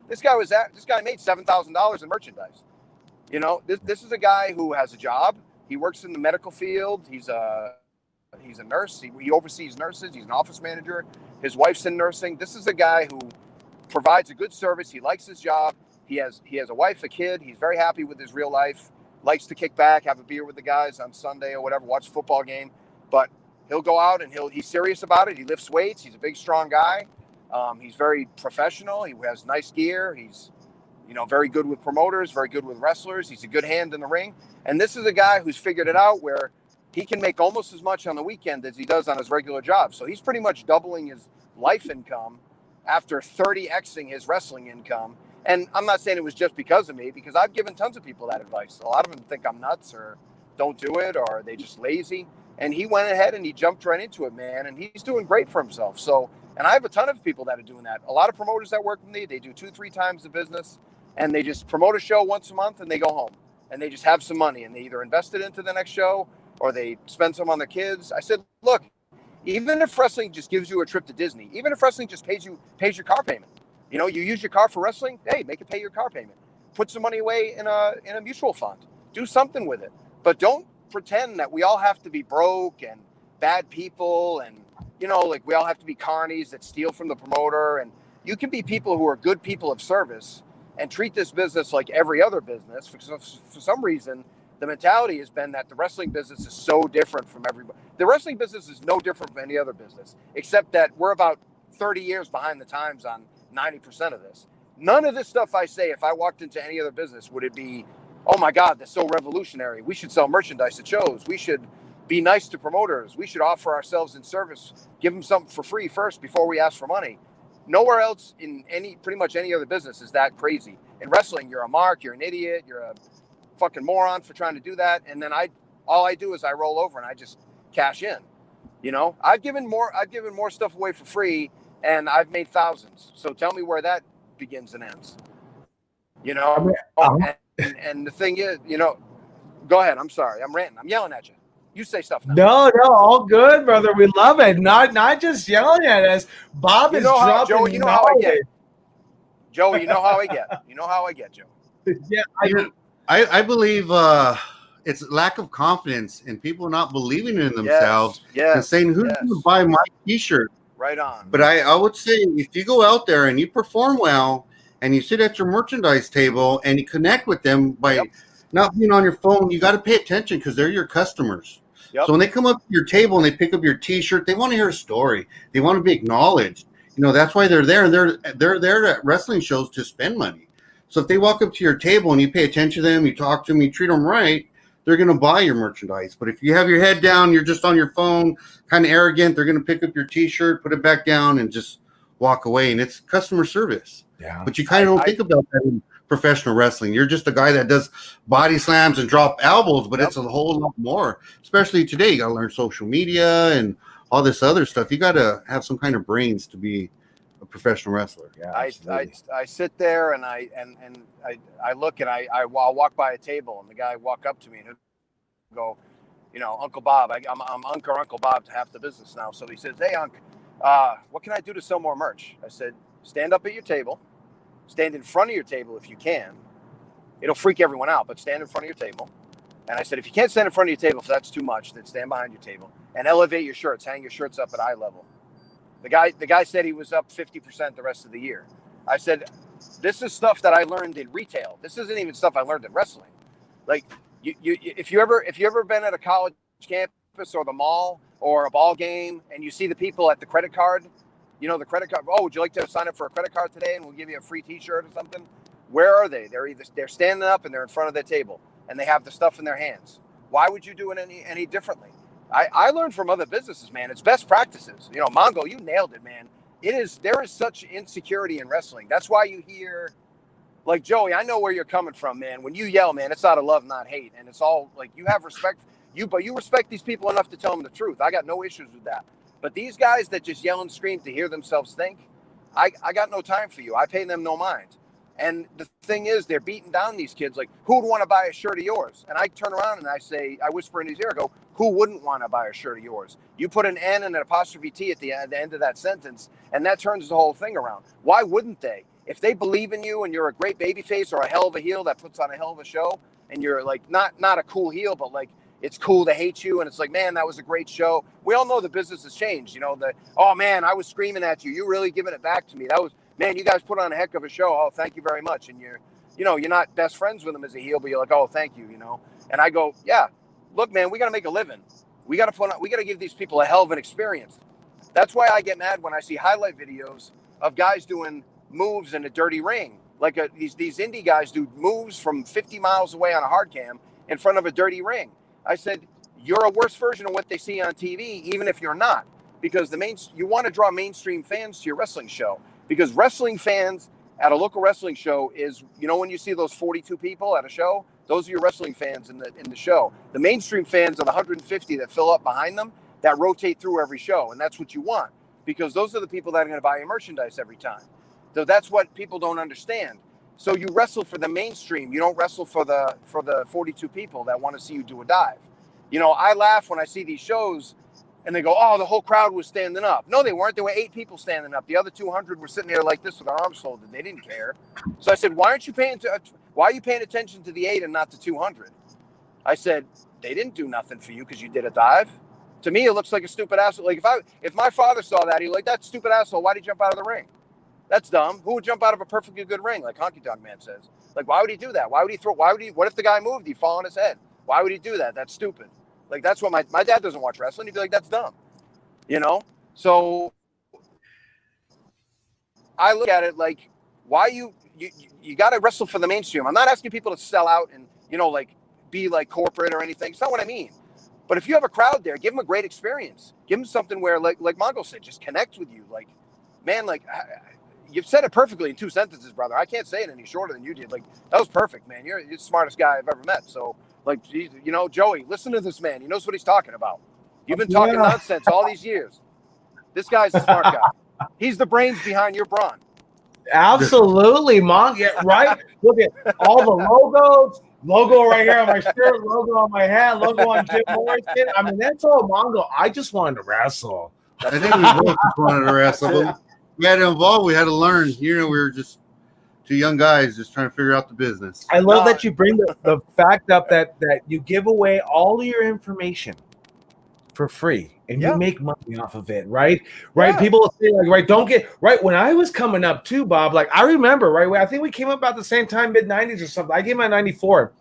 This guy made $7,000 in merchandise. This is a guy who has a job. He works in the medical field. He's a nurse. He oversees nurses. He's an office manager. His wife's in nursing. This is a guy who provides a good service. He likes his job. He has a wife, a kid. He's very happy with his real life. Likes to kick back, have a beer with the guys on Sunday or whatever, watch a football game. But he'll go out and he's serious about it. He lifts weights. He's a big, strong guy. He's very professional. He has nice gear. He's, very good with promoters, very good with wrestlers. He's a good hand in the ring. And this is a guy who's figured it out where he can make almost as much on the weekend as he does on his regular job. So he's pretty much doubling his life income after 30xing his wrestling income. And I'm not saying it was just because of me, because I've given tons of people that advice. A lot of them think I'm nuts or don't do it, or they just lazy. And he went ahead and he jumped right into it, man. And he's doing great for himself. So, and I have a ton of people that are doing that. A lot of promoters that work with me, they do 2-3 times the business, and they just promote a show once a month and they go home and they just have some money and they either invest it into the next show or they spend some on their kids. I said, look, even if wrestling just gives you a trip to Disney, even if wrestling just pays your car payment, you use your car for wrestling, hey, make it pay your car payment. Put some money away in a mutual fund. Do something with it. But don't pretend that we all have to be broke and bad people and, like we all have to be carnies that steal from the promoter. And you can be people who are good people of service and treat this business like every other business. For some reason, the mentality has been that the wrestling business is so different from everybody. The wrestling business is no different from any other business, except that we're about 30 years behind the times on 90% of this. None of this stuff I say, if I walked into any other business, would it be, oh my God, that's so revolutionary. We should sell merchandise at shows. We should be nice to promoters. We should offer ourselves in service, give them something for free first before we ask for money. Nowhere else in pretty much any other business is that crazy. In wrestling, you're a mark, you're an idiot, you're a fucking moron for trying to do that. And then all I do is I roll over and I just cash in. You know, I've given more stuff away for free, and I've made thousands. So tell me where that begins and ends. You know, and the thing is, you know, go ahead. I'm sorry, I'm ranting. I'm yelling at you. You say stuff now. No, all good, brother. We love it. Not just yelling at us. Bob is dropping Joey, you know how I get. Joey, you know how I get. You know how I get, Joe. Yeah, I believe it's lack of confidence and people not believing in themselves and saying, "Who's going to buy my T-shirt?" Right on. But I would say if you go out there and you perform well and you sit at your merchandise table and you connect with them by not being on your phone, you got to pay attention because they're your customers. Yep. So when they come up to your table and they pick up your T-shirt, they want to hear a story. They want to be acknowledged. You know, that's why they're there. They're there at wrestling shows to spend money. So if they walk up to your table and you pay attention to them, you talk to them, you treat them right, they're going to buy your merchandise. But if you have your head down, you're just on your phone, kind of arrogant, they're going to pick up your T-shirt, put it back down, and just walk away. And it's customer service. Yeah. But you kind of don't think about that in professional wrestling. You're just a guy that does body slams and drop elbows, but it's a whole lot more. Especially today, you got to learn social media and all this other stuff. You got to have some kind of brains to be a professional wrestler. Yeah, I sit there and I look and I'll walk by a table and the guy walk up to me and he'll go, you know, Uncle Bob, I'm Uncle Bob to half the business now. So he says, "Hey, Unc, what can I do to sell more merch?" I said, "Stand up at your table, stand in front of your table if you can. It'll freak everyone out, but stand in front of your table." And I said, "If you can't stand in front of your table, if that's too much, then stand behind your table and elevate your shirts, hang your shirts up at eye level." The guy said he was up 50% the rest of the year. I said, "This is stuff that I learned in retail. This isn't even stuff I learned in wrestling." Like if you ever been at a college campus or the mall or a ball game and you see the people at the credit card, you know, the credit card, "Oh, would you like to sign up for a credit card today and we'll give you a free T-shirt or something?" Where are they? They're standing up and they're in front of their table and they have the stuff in their hands. Why would you do it any differently? I learned from other businesses, man. It's best practices. You know, Mongol, you nailed it, man. There is such insecurity in wrestling. That's why you hear, like, Joey, I know where you're coming from, man. When you yell, man, it's out of love, not hate. And it's all like you have respect, but you respect these people enough to tell them the truth. I got no issues with that. But these guys that just yell and scream to hear themselves think, I got no time for you. I pay them no mind. And the thing is, they're beating down these kids like, "Who would want to buy a shirt of yours?" And I turn around and I whisper in his ear, I go, "Who wouldn't want to buy a shirt of yours?" You put an N and an apostrophe T at the end of that sentence, and that turns the whole thing around. Why wouldn't they? If they believe in you and you're a great babyface or a hell of a heel that puts on a hell of a show, and you're like not a cool heel, but like it's cool to hate you, and it's like, "Man, that was a great show." We all know the business has changed. You know, "Oh man, I was screaming at you. You're really giving it back to me. That was, man, you guys put on a heck of a show. Oh, thank you very much." And you're not best friends with him as a heel, but you're like, "Oh, thank you," you know. And I go, "Yeah, look, man, we got to make a living. We got to give these people a hell of an experience." That's why I get mad when I see highlight videos of guys doing moves in a dirty ring. Like these indie guys do moves from 50 miles away on a hard cam in front of a dirty ring. I said, "You're a worse version of what they see on TV, even if you're not, because you want to draw mainstream fans to your wrestling show. Because wrestling fans at a local wrestling show is, you know, when you see those 42 people at a show, those are your wrestling fans in the show. The mainstream fans are the 150 that fill up behind them that rotate through every show, and that's what you want, because those are the people that are going to buy your merchandise every time. So that's what people don't understand. So you wrestle for the mainstream. You don't wrestle for the 42 people that want to see you do a dive. You know, I laugh when I see these shows and they go, "Oh, the whole crowd was standing up." No, they weren't. There were 8 people standing up. The other 200 were sitting there like this with their arms folded. They didn't care. So I said, why are you paying attention to the 8 and not the 200? I said, "They didn't do nothing for you because you did a dive. To me, it looks like a stupid asshole. Like if my father saw that, he'd like, that stupid asshole, why'd he jump out of the ring? That's dumb. Who would jump out of a perfectly good ring, like Honky Tonk Man says? Like, why would he do that? What if the guy moved? He'd fall on his head. Why would he do that? That's stupid." Like, that's what my dad doesn't watch wrestling. He'd be like, "That's dumb." You know? So I look at it like, why you got to wrestle for the mainstream. I'm not asking people to sell out and, you know, like be like corporate or anything. It's not what I mean. But if you have a crowd there, give them a great experience. Give them something where, like Mongol said, just connect with you. Like, man, like, you've said it perfectly in 2 sentences, brother. I can't say it any shorter than you did. Like, that was perfect, man. You're the smartest guy I've ever met. So, like, you know, Joey, listen to this man. He knows what he's talking about. You've been talking nonsense all these years. This guy's a smart guy. He's the brains behind your brawn. Absolutely, Mong. Yeah, right. Look at all the logos. Logo right here on my shirt. Logo on my hat. Logo on Jim Morrison. I mean, that's all Mongo. I just wanted to wrestle. I think we both just wanted to wrestle. But we had to evolve. We had to learn. You know, we were just two young guys just trying to figure out the business. I love that you bring the fact up that you give away all your information for free and you make money off of it, right? Right. People say like, right, don't get right. When I was coming up too, Bob, like I remember, right? I think we came up about the same time, mid-90s or something. I came out 94.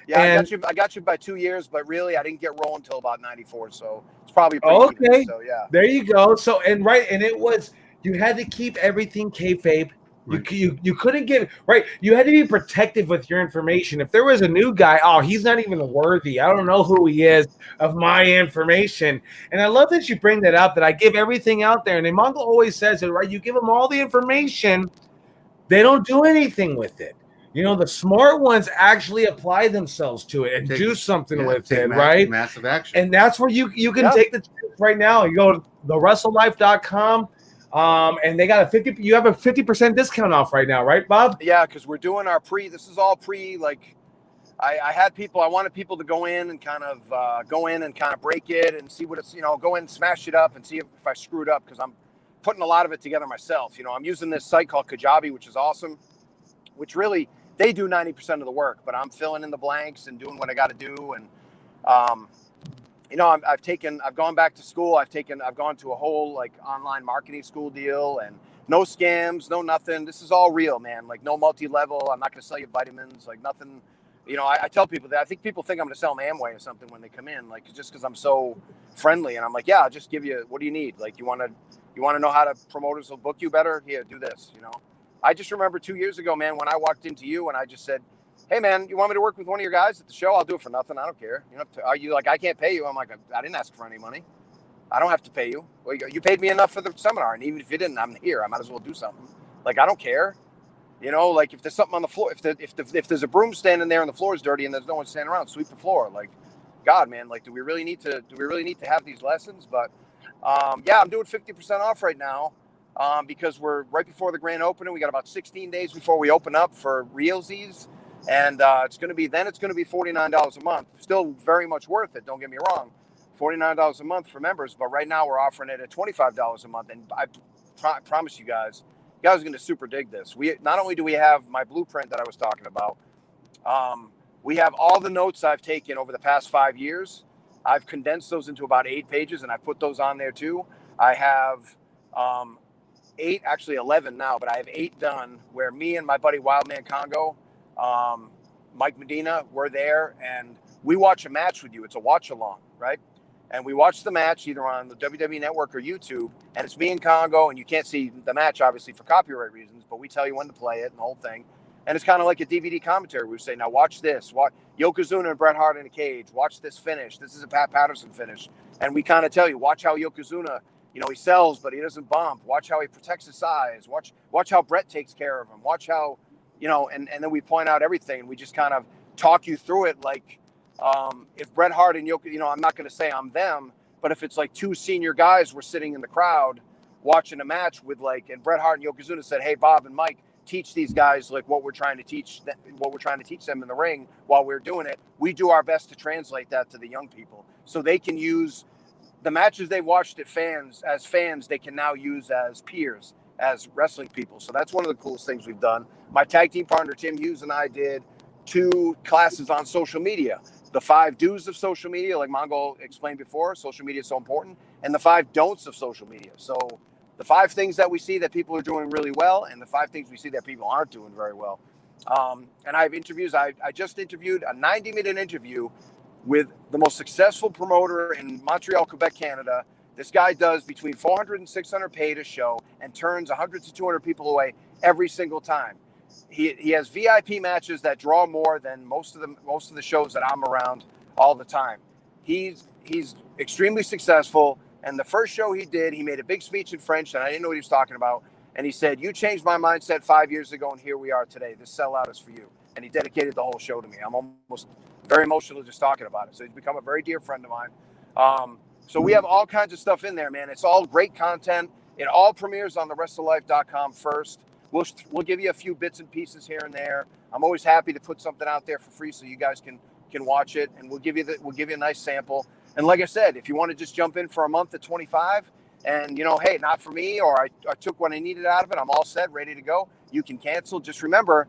Yeah, and I got you by 2 years, but really I didn't get rolling until about 94. So it's probably pretty even, so yeah. There you go. So and it was you had to keep everything kayfabe. Right. You couldn't get right. You had to be protective with your information. If there was a new guy, he's not even worthy. I don't know who he is of my information. And I love that you bring that up. That I give everything out there. And Mongol always says it, right? You give them all the information, they don't do anything with it. You know, the smart ones actually apply themselves to it and do something with it, right? Massive action. And that's where you can take the chance right now. You go to thewrestlelife.com. And they got you have a 50% discount off right now, right, Bob? Yeah, because we're doing our this is all like I wanted people to go in and kind of break it and see what it's, go in and smash it up and see if I screwed up, because I'm putting a lot of it together myself. I'm using this site called Kajabi, which is awesome, which really, they do 90% of the work, but I'm filling in the blanks and doing what I got to do. And, I've gone back to school. I've gone to a whole like online marketing school deal, and no scams, no nothing. This is all real, man. Like no multi-level. I'm not going to sell you vitamins, like nothing. I tell people that I think people think I'm going to sell them Amway or something when they come in, like just because I'm so friendly. And I'm like, yeah, I'll just give you, what do you need? Like, you want to know how to promoters will book you better? Here, do this. I just remember 2 years ago, man, when I walked into you and I just said, hey man, you want me to work with one of your guys at the show? I'll do it for nothing. I don't care. Are you like, I can't pay you? I'm like, I didn't ask for any money. I don't have to pay you. Well, you paid me enough for the seminar. And even if you didn't, I'm here. I might as well do something. Like, I don't care. Like if there's something on the floor, if there's a broom standing there and the floor is dirty and there's no one standing around, sweep the floor. Like, God, man, like, do we really need to have these lessons? But I'm doing 50% off right now. Because we're right before the grand opening. We got about 16 days before we open up for realsies. And it's going to be $49 a month. Still very much worth it. Don't get me wrong. $49 a month for members. But right now we're offering it at $25 a month. And I promise you guys are going to super dig this. Not only do we have my blueprint that I was talking about, we have all the notes I've taken over the past 5 years. I've condensed those into about 8 pages, and I put those on there too. I have 11 now, but I have 8 done where me and my buddy Wildman Congo, Mike Medina, we're there and we watch a match with you. It's a watch along, right? And we watch the match either on the WWE Network or YouTube, and it's me and Congo, and you can't see the match obviously for copyright reasons, but we tell you when to play it and the whole thing. And it's kind of like a DVD commentary. We say, now watch this. Watch Yokozuna and Bret Hart in a cage. Watch this finish. This is a Pat Patterson finish. And we kind of tell you, watch how Yokozuna, he sells, but he doesn't bump. Watch how he protects his size. Watch how Bret takes care of him. Watch how, and then we point out everything. We just kind of talk you through it. Like, if Bret Hart and Yokozuna, I'm not going to say I'm them, but if it's like 2 senior guys were sitting in the crowd watching a match with and Bret Hart and Yokozuna said, hey, Bob and Mike, teach these guys like what we're trying to teach them in the ring while we're doing it. We do our best to translate that to the young people so they can use the matches they watched as fans, they can now use as peers, as wrestling people. So that's one of the coolest things we've done. My tag team partner, Tim Hughes, and I did 2 classes on social media. The 5 do's of social media, like Mongol explained before, social media is so important, and the 5 don'ts of social media. So the 5 things that we see that people are doing really well, and the 5 things we see that people aren't doing very well. And I have interviews. I just interviewed a 90-minute interview with the most successful promoter in Montreal, Quebec, Canada. This guy does between 400 and 600 paid a show and turns 100 to 200 people away every single time. He has VIP matches that draw more than most of the shows that I'm around all the time. He's extremely successful. And the first show he did, he made a big speech in French, and I didn't know what he was talking about. And he said, you changed my mindset 5 years ago, and here we are today. This sellout is for you. And he dedicated the whole show to me. I'm almost very emotional just talking about it. So he's become a very dear friend of mine. So we have all kinds of stuff in there, man. It's all great content. It all premieres on therestoflife.com first. We'll give you a few bits and pieces here and there. I'm always happy to put something out there for free so you guys can watch it, and we'll give you a nice sample. And like I said, if you want to just jump in for a month at 25 and, you know, hey, not for me, or I took what I needed out of it, I'm all set, ready to go, you can cancel. Just remember,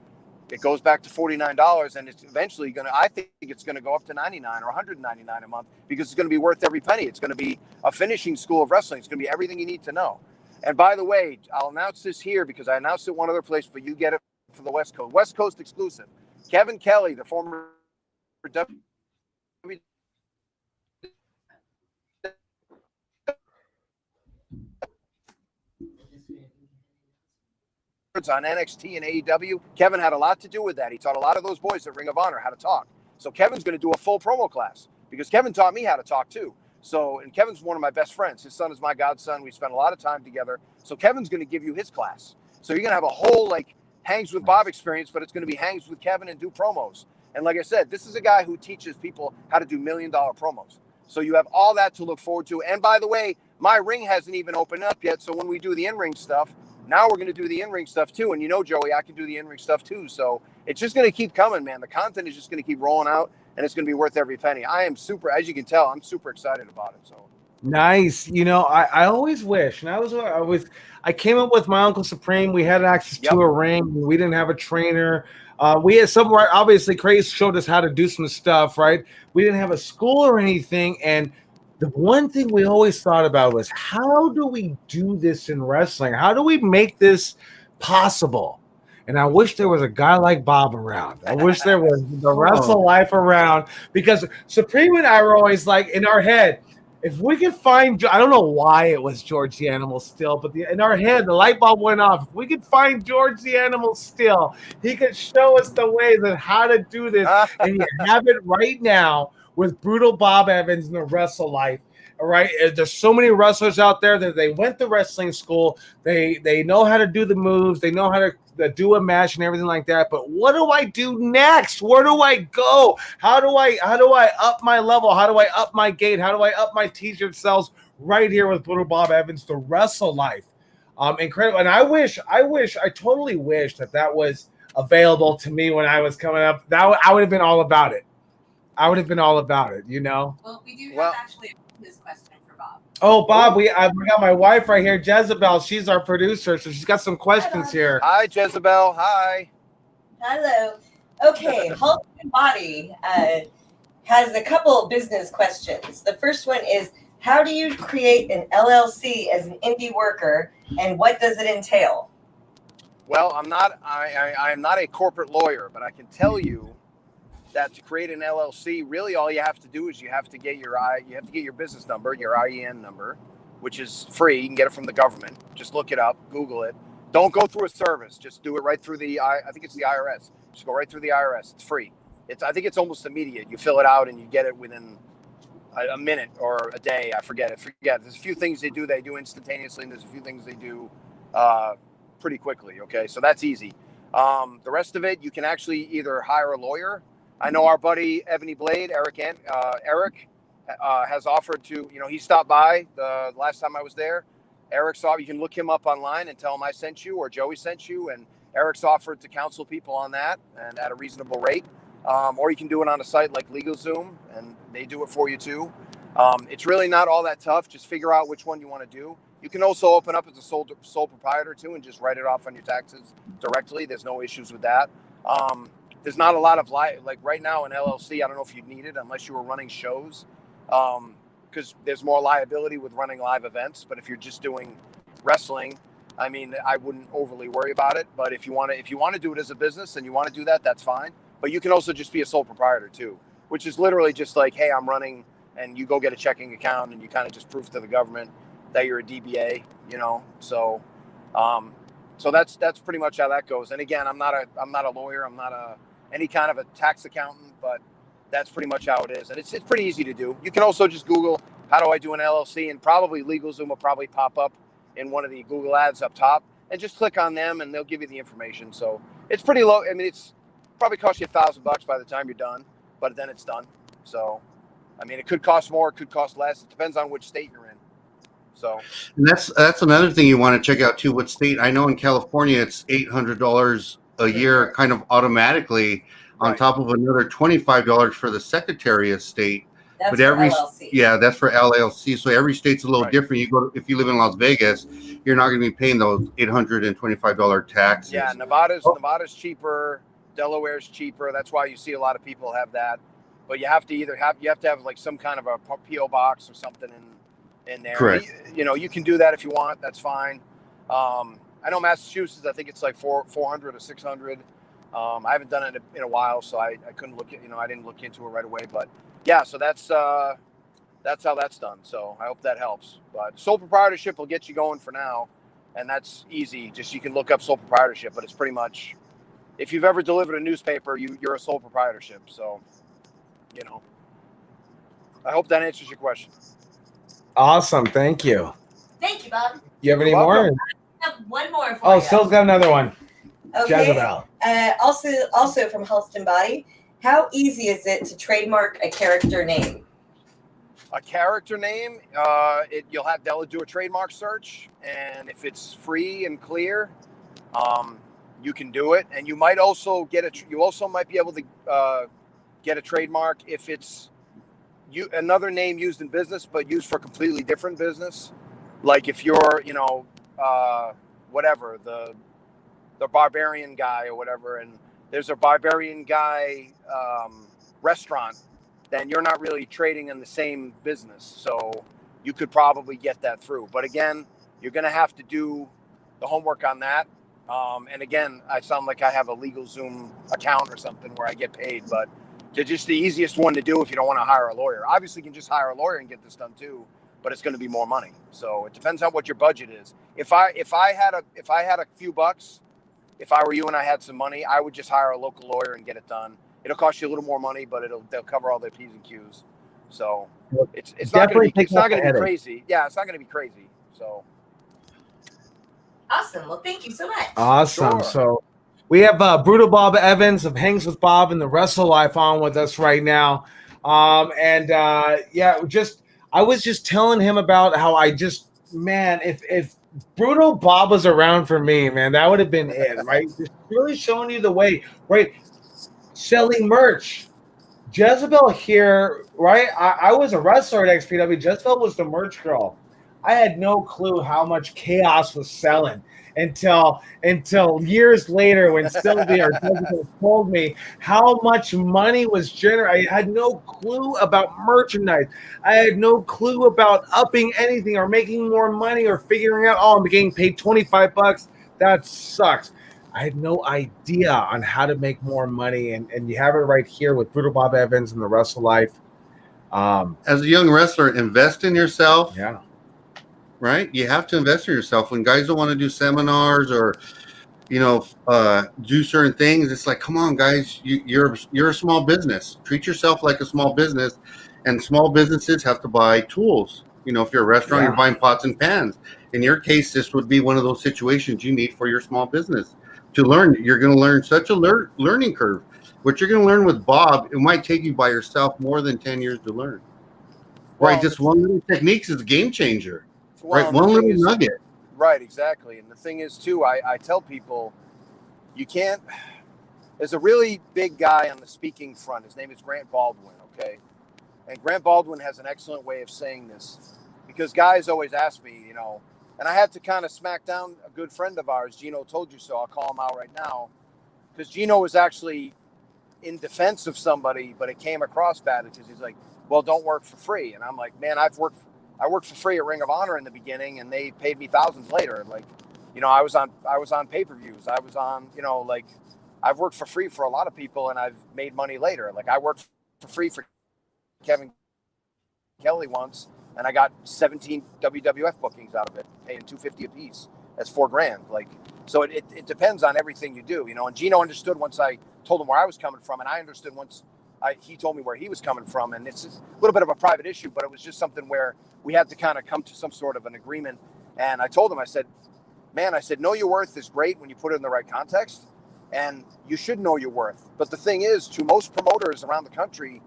it goes back to $49, and it's eventually I think it's going to go up to $99 or $199 a month, because it's going to be worth every penny. It's going to be a finishing school of wrestling. It's going to be everything you need to know. And by the way, I'll announce this here because I announced it one other place, but you get it for the West Coast exclusive. Kevin Kelly, the former on NXT and AEW. Kevin had a lot to do with that. He taught a lot of those boys at Ring of Honor how to talk. So Kevin's going to do a full promo class, because Kevin taught me how to talk too. So, and Kevin's one of my best friends. His son is my godson. We spent a lot of time together. So Kevin's going to give you his class. So you're going to have a whole like hangs with Bob experience, but it's going to be hangs with Kevin and do promos. And like I said, this is a guy who teaches people how to do $1 million promos. So you have all that to look forward to. And by the way, my ring hasn't even opened up yet. So when we do the in-ring stuff, now we're going to do the in-ring stuff too. And you know, Joey, I can do the in-ring stuff too. So it's just going to keep coming, man. The content is just going to keep rolling out, and it's going to be worth every penny. I am super, as you can tell, I'm super excited about it. So nice. You know, I always wish, and I came up with my Uncle Supreme. We had access to a ring. We didn't have a trainer. We had somewhere, obviously, Craze showed us how to do some stuff, right? We didn't have a school or anything. And the one thing we always thought about was, how do we do this in wrestling? How do we make this possible? And I wish there was a guy like Bob around. I wish there was the Wrestle Life around, because Supreme and I were always like in our head, if we could find, I don't know why it was George the Animal Still, but in our head, the light bulb went off. If we could find George the Animal Still, he could show us the ways and how to do this. And you have it right now with Brutal Bob Evans and the Wrestle Life. All right. There's so many wrestlers out there that they went to wrestling school. They know how to do the moves. They know how to do a match and everything like that. But what do I do next? Where do I go? How do I up my level? How do I up my gate? How do I up my t-shirt sales? Right here with Brutal Bob Evans, the Wrestle Life. Incredible. And I totally wish that was available to me when I was coming up. I would have been all about it. You know? Well, we do have actually this question for Bob. Oh, Bob, we got my wife right here, Jezebel. She's our producer, so she's got some questions here. Hi, Jezebel. Hi. Hello. Okay, Hulk and Body has a couple business questions. The first one is, how do you create an LLC as an indie worker, and what does it entail? Well, I'm not a corporate lawyer, but I can tell you that to create an LLC, really all you have to do is you have to get your business number, your IEN number, which is free. You can get it from the government. Just look it up, Google it. Don't go through a service. Just do it right through I think it's the IRS. Just go right through the IRS. It's free. I think it's almost immediate. You fill it out and you get it within a minute or a day. I forget. There's a few things they do instantaneously, and there's a few things they do pretty quickly. Okay, so that's easy. The rest of it, you can actually either hire a lawyer. I know our buddy Ebony Blade, Eric has offered to, he stopped by the last time I was there. You can look him up online and tell him I sent you or Joey sent you, and Eric's offered to counsel people on that and at a reasonable rate. Or you can do it on a site like LegalZoom, and they do it for you too. It's really not all that tough. Just figure out which one you want to do. You can also open up as a sole proprietor too and just write it off on your taxes directly. There's no issues with that. There's not a lot of like right now in LLC. I don't know if you'd need it unless you were running shows, because there's more liability with running live events. But if you're just doing wrestling, I mean, I wouldn't overly worry about it. But if you want to do it as a business and you want to do that, that's fine. But you can also just be a sole proprietor too, which is literally just like, hey, I'm running, and you go get a checking account and you kind of just prove to the government that you're a DBA, So, so that's pretty much how that goes. And again, I'm not a lawyer. I'm not any kind of a tax accountant, but that's pretty much how it is. And it's pretty easy to do. You can also just Google, how do I do an LLC? And probably LegalZoom will probably pop up in one of the Google ads up top, and just click on them and they'll give you the information. So it's pretty low. I mean, it's probably cost you $1,000 by the time you're done, but then it's done. So I mean, it could cost more, it could cost less. It depends on which state you're in. So, and that's another thing you want to check out too. What state? I know in California it's $800 a year, kind of automatically, on right. top of another $25 for the Secretary of State. That's But for every LLC. yeah, that's for LLC. So every state's a little Right. different. If you live in Las Vegas, you're not going to be paying those $825 taxes. Yeah, Nevada's cheaper. Delaware's cheaper. That's why you see a lot of people have that. But you have to have like some kind of a PO box or something in there. Correct. You can do that if you want. That's fine. I know Massachusetts, I think it's like 400 or 600. I haven't done it in a while, so I couldn't look at, I didn't look into it right away. But yeah, so that's how that's done. So I hope that helps. But sole proprietorship will get you going for now, and that's easy. Just you can look up sole proprietorship, but it's pretty much, if you've ever delivered a newspaper, you're a sole proprietorship. So, I hope that answers your question. Awesome. Thank you. Thank you, Bob. You have any You're more? welcome. I have one more for Oh, you. Phil's got another one. Okay. Jezebel. Also from Health and Body, how easy is it to trademark a character name? A character name, they'll do a trademark search, and if it's free and clear, you can do it. And you might also might be able to get a trademark if it's another name used in business, but used for a completely different business. Like if you're, whatever, the Barbarian Guy or whatever, and there's a Barbarian Guy restaurant, then you're not really trading in the same business. So you could probably get that through. But again, you're going to have to do the homework on that. And again, I sound like I have a LegalZoom account or something where I get paid, but they're just the easiest one to do if you don't want to hire a lawyer. Obviously, you can just hire a lawyer and get this done too, but it's going to be more money. So it depends on what your budget is. If I had a few bucks, if I were you and I had some money, I would just hire a local lawyer and get it done. It'll cost you a little more money, but they'll cover all their P's and Q's. So it's not going to be crazy. Yeah, it's not going to be crazy. So Awesome. Well, thank you so much. Awesome. Sure. So we have Brutal Bob Evans of Hangs with Bob and the Wrestle Life on with us right now. I was just telling him about how if Brutal Bob was around for me, man, that would have been it, right? Just really showing you the way, right? Selling merch. Jezebel here, right? I was a wrestler at XPW. Jezebel was the merch girl. I had no clue how much Chaos was selling until years later when Sylvia or Jezebel told me how much money was generated. I had no clue about merchandise. I had no clue about upping anything or making more money or figuring out, I'm getting paid $25. That sucks. I had no idea on how to make more money, and you have it right here with Brutal Bob Evans and the Wrestle Life. As a young wrestler, invest in yourself. Yeah. Right? You have to invest in yourself. When guys don't want to do seminars or, do certain things, it's like, come on, guys, you're a small business. Treat yourself like a small business, and small businesses have to buy tools. If you're a restaurant, you're buying pots and pans. In your case, this would be one of those situations you need for your small business. To learn, you're going to learn such a learning curve. What you're going to learn with Bob, it might take you by yourself more than 10 years to learn. Right? Just one little technique is a game changer. Right, one little nugget. Right, exactly. And the thing is, too, I tell people, you can't. There's a really big guy on the speaking front. His name is Grant Baldwin, okay? And Grant Baldwin has an excellent way of saying this, because guys always ask me, and I had to kind of smack down a good friend of ours, Gino Told You So. I'll call him out right now, because Gino was actually in defense of somebody, but it came across bad because he's like, well, don't work for free. And I'm like, man, I worked for free at Ring of Honor in the beginning, and they paid me thousands later. Like, I was on pay-per-views. I was on, I've worked for free for a lot of people, and I've made money later. Like, I worked for free for Kevin Kelly once, and I got 17 WWF bookings out of it, paying $250 a piece. That's $4,000. Like, so it depends on everything you do, And Gino understood once I told him where I was coming from, and I understood once he told me where he was coming from. And it's a little bit of a private issue, but it was just something where we had to kind of come to some sort of an agreement. And I told him, I said, know your worth is great when you put it in the right context, and you should know your worth. But the thing is, to most promoters around the country,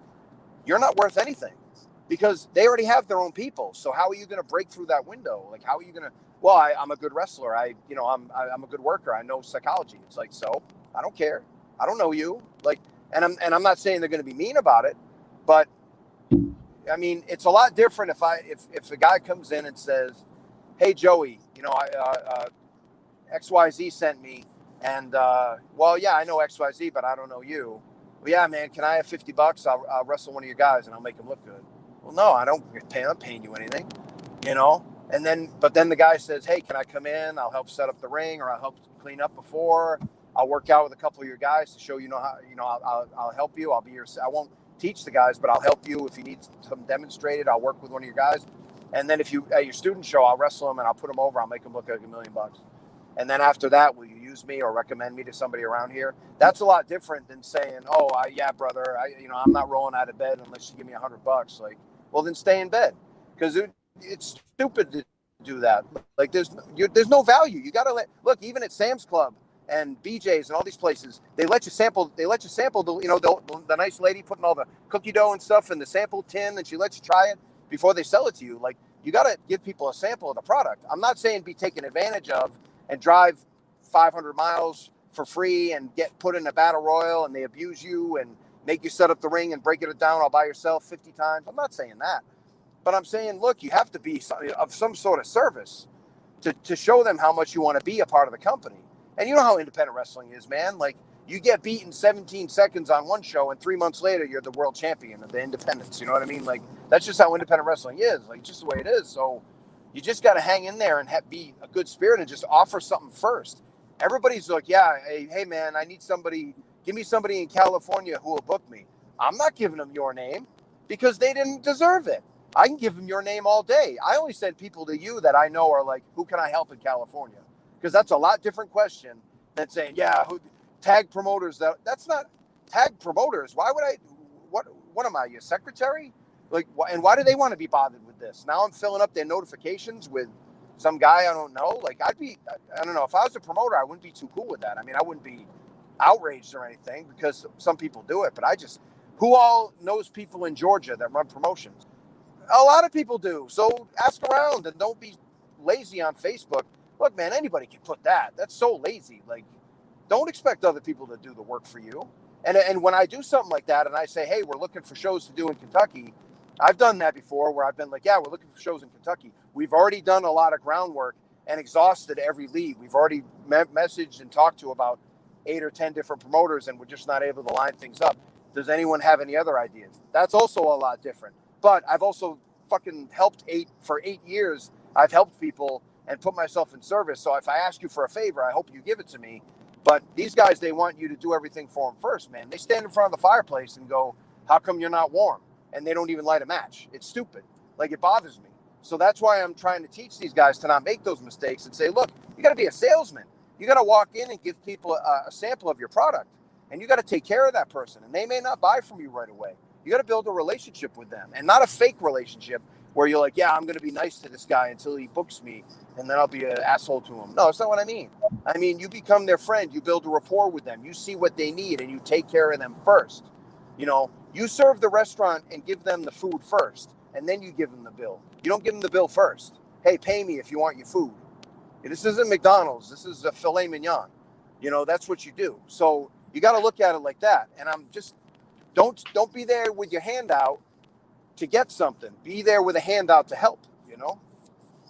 you're not worth anything. because they already have their own people. So how are you going to break through that window? Like, how are you going to, well, I'm a good wrestler. I'm a good worker. I know psychology. It's like, so I don't care. I don't know you. Like, and I'm not saying they're going to be mean about it, but I mean, it's a lot different if a guy comes in and says, hey, Joey, XYZ sent me. And, well, yeah, I know XYZ, but I don't know you. Well, yeah, man, can I have $50? I'll wrestle one of your guys and I'll make him look good. Well, no, I'm not paying you anything, but then the guy says, hey, can I come in? I'll help set up the ring, or I'll help clean up before. I'll work out with a couple of your guys to show I'll help you. I won't teach the guys, but I'll help you. If you need some demonstrated, I'll work with one of your guys. And then if you, at your student show, I'll wrestle them and I'll put them over. I'll make them look like $1 million. And then after that, will you use me or recommend me to somebody around here? That's a lot different than saying, oh, yeah, brother, I'm not rolling out of bed unless you give me $100. Like, well, then stay in bed, because it's stupid to do that. Like, there's no value. You got to look, even at Sam's Club and BJ's and all these places, they let you sample the nice lady putting all the cookie dough and stuff in the sample tin, and she lets you try it before they sell it to you. Like, you got to give people a sample of the product. I'm not saying be taken advantage of and drive 500 miles for free and get put in a battle royal and they abuse you and make you set up the ring and break it down all by yourself 50 times. I'm not saying that, but I'm saying, look, you have to be of some sort of service to show them how much you want to be a part of the company. And you know how independent wrestling is, man. Like, you get beaten 17 seconds on one show and 3 months later, you're the world champion of the independents. You know what I mean? Like, that's just how independent wrestling is. Like, just the way it is. So you just got to hang in there and be a good spirit and just offer something first. Everybody's like, yeah, hey, man, I need somebody. Give me somebody in California who will book me. I'm not giving them your name because they didn't deserve it. I can give them your name all day. I only send people to you that I know are like, who can I help in California? Because that's a lot different question than saying, yeah, tag promoters. That's not tag promoters. Why would I? What am I, your secretary? Like, and why do they want to be bothered with this? Now I'm filling up their notifications with some guy I don't know. Like, I don't know. If I was a promoter, I wouldn't be too cool with that. I mean, I wouldn't be outraged or anything because some people do it. But who all knows people in Georgia that run promotions? A lot of people do. So ask around and don't be lazy on Facebook. Look, man, anybody can put that. That's so lazy. Like, don't expect other people to do the work for you. And when I do something like that and I say, hey, we're looking for shows to do in Kentucky, I've done that before where I've been like, yeah, we're looking for shows in Kentucky. We've already done a lot of groundwork and exhausted every lead. We've already messaged and talked to about 8 or 10 different promoters, and we're just not able to line things up. Does anyone have any other ideas? That's also a lot different. But I've also fucking helped for 8 years. I've helped people and put myself in service. So if I ask you for a favor, I hope you give it to me. But these guys, they want you to do everything for them first, man. They stand in front of the fireplace and go, how come you're not warm? And they don't even light a match. It's stupid. Like, it bothers me. So that's why I'm trying to teach these guys to not make those mistakes and say, look, you got to be a salesman. You got to walk in and give people a sample of your product. And you got to take care of that person. And they may not buy from you right away. You got to build a relationship with them, and not a fake relationship where you're like, yeah, I'm going to be nice to this guy until he books me, and then I'll be an asshole to him. No, that's not what I mean. I mean, you become their friend. You build a rapport with them. You see what they need, and you take care of them first. You serve the restaurant and give them the food first, and then you give them the bill. You don't give them the bill first. Hey, pay me if you want your food. This isn't McDonald's. This is a filet mignon. That's what you do. So you got to look at it like that. And I'm just, don't be there with your hand out to get something. Be there with a handout to help,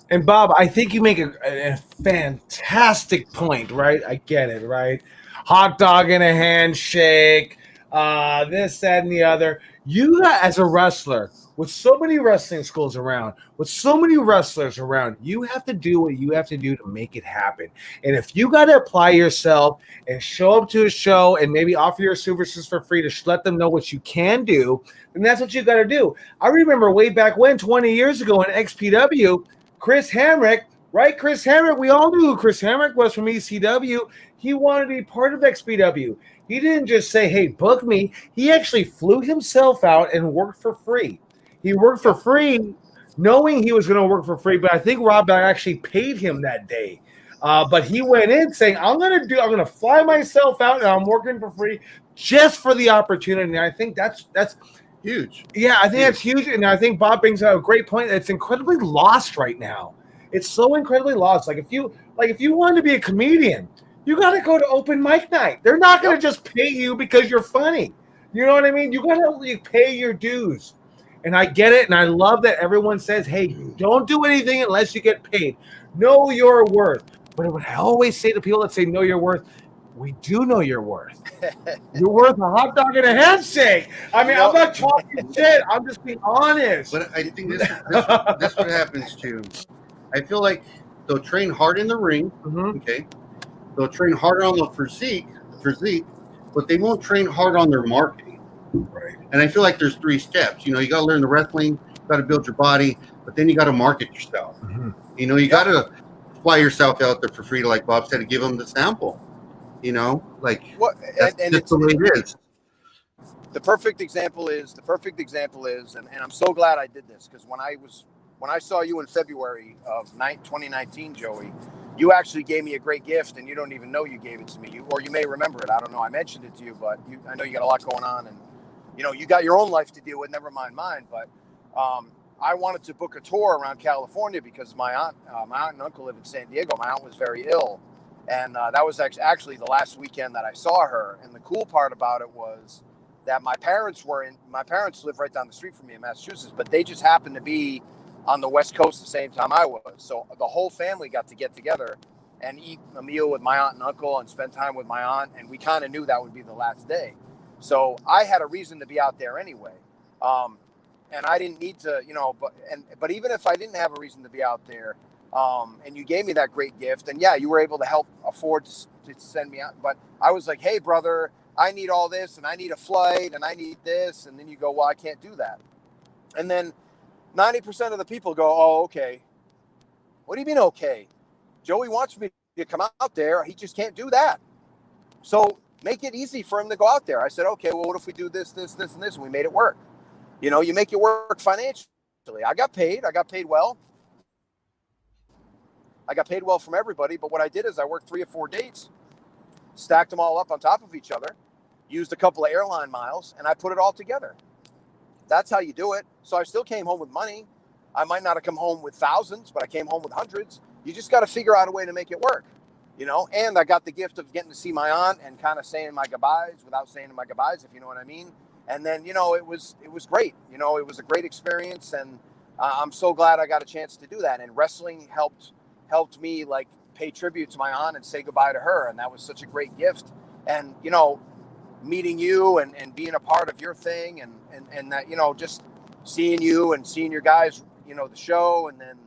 And Bob, I think you make a fantastic point, right? I get it, right? Hot dog and a handshake, this, that, and the other. You, as a wrestler, with so many wrestling schools around, with so many wrestlers around, you have to do what you have to do to make it happen. And if you got to apply yourself and show up to a show and maybe offer your services for free to let them know what you can do, then that's what you got to do. I remember way back when, 20 years ago in XPW, Chris Hamrick, right? Chris Hamrick, we all knew who Chris Hamrick was from ECW. He wanted to be part of XPW. He didn't just say, hey, book me. He actually flew himself out and worked for free. He worked for free knowing he was going to work for free, but I think Rob actually paid him that day. But he went in saying, I'm going to fly myself out and I'm working for free just for the opportunity. And I think that's Huge. Yeah, I think that's huge, and I think Bob brings out a great point. It's incredibly lost right now. It's so incredibly lost. Like if you wanted to be a comedian, you got to go to open mic night. They're not going to just pay you because you're funny. You know what I mean? You got to pay your dues. And I get it, and I love that everyone says, "Hey, don't do anything unless you get paid. Know your worth." But what I always say to people that say know your worth, we do know your worth. You're worth a hot dog and a handshake. I mean, I'm not talking shit. I'm just being honest. But I think this what happens too. I feel like they'll train hard in the ring. Mm-hmm. Okay. They'll train harder on the physique, but they won't train hard on their marketing. Right. And I feel like there's 3 steps. You know, you got to learn the wrestling, you got to build your body, but then you got to market yourself. Mm-hmm. You know, you got to fly yourself out there for free, like Bob said, to give them the sample. You know, like that's just the way it is. The perfect example is, and I'm so glad I did this, because when I saw you in February of 2019, Joey, you actually gave me a great gift, and you don't even know you gave it to me, or you may remember it. I don't know. I mentioned it to you, but I know you got a lot going on, and you know you got your own life to deal with. Never mind mine. But I wanted to book a tour around California because my aunt and uncle live in San Diego. My aunt was very ill, and that was actually the last weekend that I saw her. And the cool part about it was that my parents live right down the street from me in Massachusetts, but they just happened to be on the West Coast the same time I was. So the whole family got to get together and eat a meal with my aunt and uncle and spend time with my aunt. And we kind of knew that would be the last day. So I had a reason to be out there anyway. And I didn't need to, you know, but even if I didn't have a reason to be out there, and you gave me that great gift, and yeah, you were able to help afford to send me out. But I was like, hey, brother, I need all this, and I need a flight, and I need this. And then you go, well, I can't do that. And then 90% of the people go, oh, okay. What do you mean, okay? Joey wants me to come out there. He just can't do that. So make it easy for him to go out there. I said, okay, well, what if we do this, this, this, and this? And we made it work. You know, you make it work financially. I got paid well. I got paid well from everybody. But what I did is I worked 3 or 4 dates, stacked them all up on top of each other, used a couple of airline miles, and I put it all together. That's how you do it. So I still came home with money. I might not have come home with thousands, but I came home with hundreds. You just got to figure out a way to make it work, you know? And I got the gift of getting to see my aunt and kind of saying my goodbyes without saying my goodbyes, if you know what I mean. And then, you know, it was great. You know, it was a great experience. And I'm so glad I got a chance to do that. And wrestling helped me like pay tribute to my aunt and say goodbye to her. And that was such a great gift. And, you know, meeting you and being a part of your thing and that, you know, just seeing you and seeing your guys, you know, the show. And then,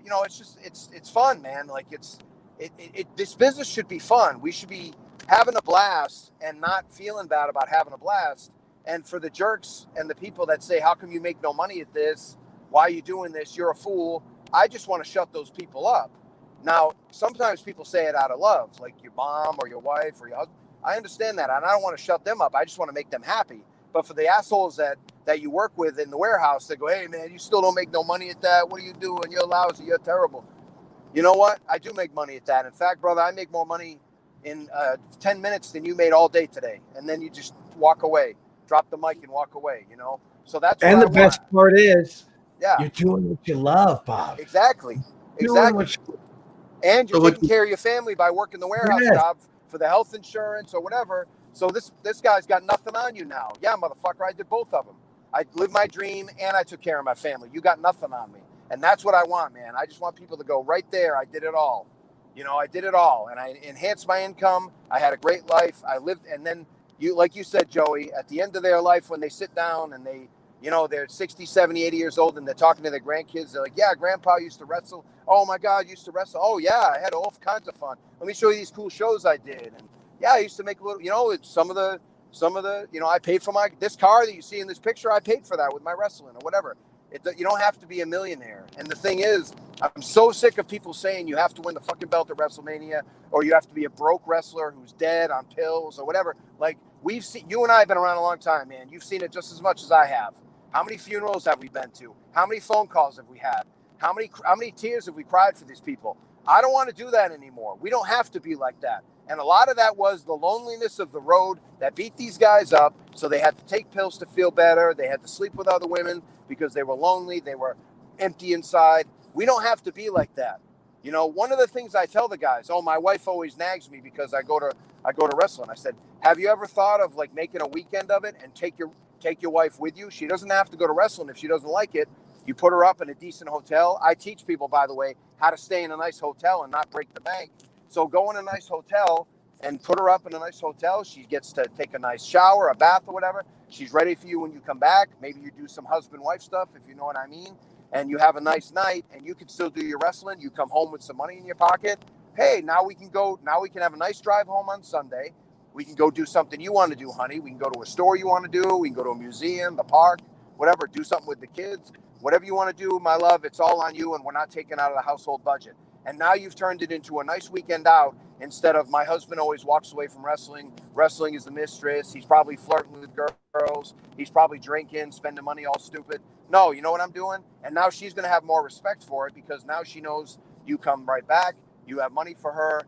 you know, it's just, it's fun, man. Like this business should be fun. We should be having a blast and not feeling bad about having a blast. And for the jerks and the people that say, how come you make no money at this? Why are you doing this? You're a fool. I just want to shut those people up. Now, sometimes people say it out of love, like your mom or your wife or your husband. I understand that. And I don't want to shut them up. I just want to make them happy. But for the assholes that you work with in the warehouse, they go, hey, man, you still don't make no money at that. What are you doing? You're lousy. You're terrible. You know what? I do make money at that. In fact, brother, I make more money in 10 minutes than you made all day today. And then you just walk away, drop the mic and walk away, you know? So that's what and the best part is, yeah, you're doing what you love, Bob. Exactly. And you're taking care of your family by working the warehouse job for the health insurance or whatever. So this guy's got nothing on you now. Yeah, motherfucker, I did both of them. I lived my dream and I took care of my family. You got nothing on me. And that's what I want, man. I just want people to go right there. I did it all. You know, I did it all. And I enhanced my income. I had a great life. I lived. And then you, like you said, Joey, at the end of their life, when they sit down and they, you know, they're 60, 70, 80 years old and they're talking to their grandkids. They're like, yeah, grandpa used to wrestle. Oh my God, used to wrestle. Oh yeah, I had all kinds of fun. Let me show you these cool shows I did. And yeah, I used to make a little, you know, it's some of the, you know, I paid for this car that you see in this picture. I paid for that with my wrestling or whatever. You don't have to be a millionaire. And the thing is, I'm so sick of people saying you have to win the fucking belt at WrestleMania or you have to be a broke wrestler who's dead on pills or whatever. Like we've seen, you and I have been around a long time, man. You've seen it just as much as I have. How many funerals have we been to? How many phone calls have we had? How many tears have we cried for these people? I don't want to do that anymore. We don't have to be like that. And a lot of that was the loneliness of the road that beat these guys up. So they had to take pills to feel better. They had to sleep with other women because they were lonely. They were empty inside. We don't have to be like that. You know, one of the things I tell the guys, oh, my wife always nags me because I go to wrestling. I said, have you ever thought of like making a weekend of it and take your wife with you? She doesn't have to go to wrestling if she doesn't like it. You put her up in a decent hotel. I teach people, by the way, how to stay in a nice hotel and not break the bank. So go in a nice hotel and put her up in a nice hotel. She gets to take a nice shower, a bath or whatever. She's ready for you when you come back. Maybe you do some husband-wife stuff, if you know what I mean. And you have a nice night and you can still do your wrestling. You come home with some money in your pocket. Hey, now we can have a nice drive home on Sunday. We can go do something you want to do, honey. We can go to a store you want to do. We can go to a museum, the park, whatever, do something with the kids. Whatever you want to do, my love, it's all on you and we're not taking out of the household budget. And now you've turned it into a nice weekend out instead of my husband always walks away from wrestling. Wrestling is the mistress. He's probably flirting with girls. He's probably drinking, spending money all stupid. No, you know what I'm doing? And now she's going to have more respect for it because now she knows you come right back. You have money for her.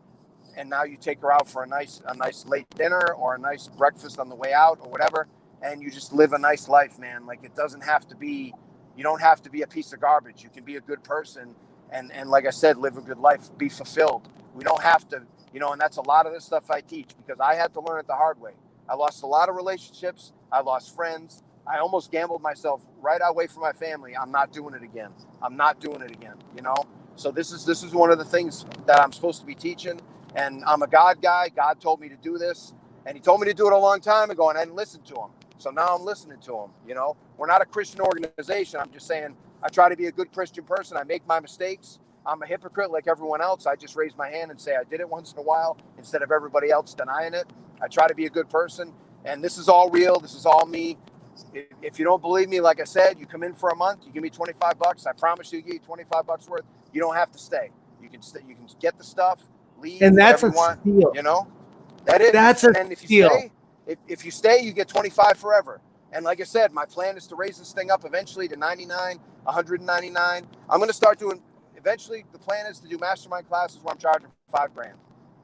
And now you take her out for a nice late dinner or a nice breakfast on the way out or whatever. And you just live a nice life, man. Like it doesn't have to be, you don't have to be a piece of garbage. You can be a good person. And like I said, live a good life, be fulfilled. We don't have to, you know, and that's a lot of the stuff I teach because I had to learn it the hard way. I lost a lot of relationships. I lost friends. I almost gambled myself right away from my family. I'm not doing it again. You know? So this is one of the things that I'm supposed to be teaching. And I'm a God guy. God told me to do this. And he told me to do it a long time ago and I didn't listen to him. So now I'm listening to him. You know, we're not a Christian organization. I'm just saying, I try to be a good Christian person. I make my mistakes. I'm a hypocrite like everyone else. I just raise my hand and say I did it once in a while instead of everybody else denying it. I try to be a good person. And this is all real. This is all me. If you don't believe me, like I said, you come in for a month, you give me $25. I promise you, give you $25 worth. You don't have to stay. You can stay. You can get the stuff, leave, And that's whatever a you want. steal. You know, that is. That's a and if you steal. stay, if you stay, you get 25 forever. And like I said, my plan is to raise this thing up eventually to 99, 199. I'm going to start doing. Eventually, the plan is to do mastermind classes where I'm charging $5,000,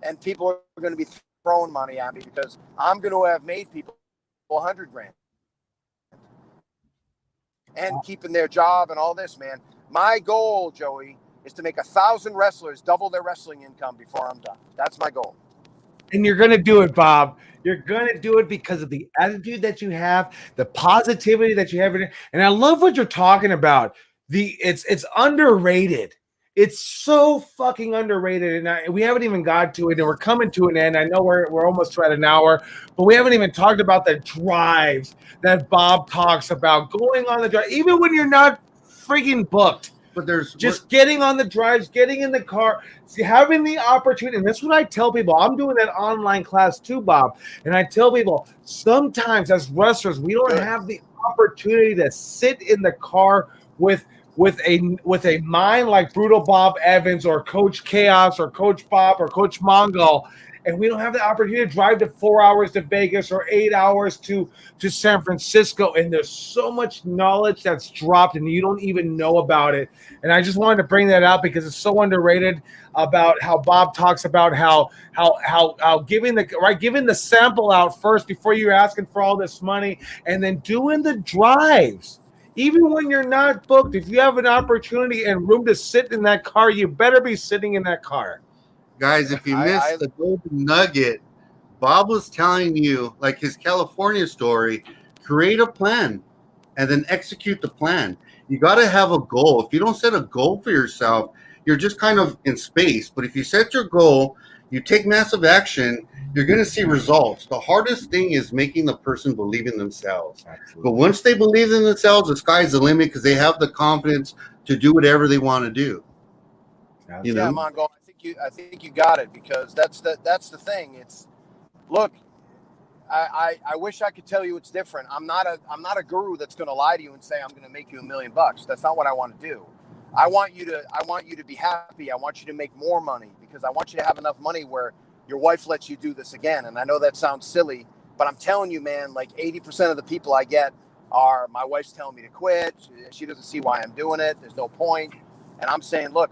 and people are going to be throwing money at me because I'm going to have made people $100,000 and keeping their job and all this, man. My goal, Joey, is to make 1,000 wrestlers double their wrestling income before I'm done. That's my goal. And you're going to do it, Bob. You're going to do it because of the attitude that you have, the positivity that you have. And I love what you're talking about. It's underrated. It's so fucking underrated. And we haven't even got to it. And we're coming to an end. I know we're almost at an hour, but we haven't even talked about the drives that Bob talks about. Going on the drive, even when you're not freaking booked. But there's just getting on the drives, getting in the car, having the opportunity. And that's what I tell people. I'm doing that online class too, Bob. And I tell people sometimes as wrestlers, we don't have the opportunity to sit in the car with a mind like Brutal Bob Evans or Coach Chaos or Coach Bob or Coach Mongol. And we don't have the opportunity to drive to 4 hours to Vegas or 8 hours to San Francisco. And there's so much knowledge that's dropped and you don't even know about it. And I just wanted to bring that out because it's so underrated about how Bob talks about how giving the sample out first before you're asking for all this money and then doing the drives. Even when you're not booked, if you have an opportunity and room to sit in that car, you better be sitting in that car. Guys, if you missed the golden nugget, Bob was telling you, like his California story, create a plan and then execute the plan. You got to have a goal. If you don't set a goal for yourself, you're just kind of in space. But if you set your goal, you take massive action, you're going to see results. The hardest thing is making the person believe in themselves. Absolutely. But once they believe in themselves, the sky's the limit because they have the confidence to do whatever they want to do. You know? Yeah, Mongol, I think you got it because that's the thing. It's look, I wish I could tell you it's different. I'm not a guru that's going to lie to you and say I'm going to make you $1 million. That's not what I want to do. I want you to be happy. I want you to make more money because I want you to have enough money where your wife lets you do this again. And I know that sounds silly, but I'm telling you, man, like 80% of the people I get are my wife's telling me to quit. She doesn't see why I'm doing it. There's no point. And I'm saying, look,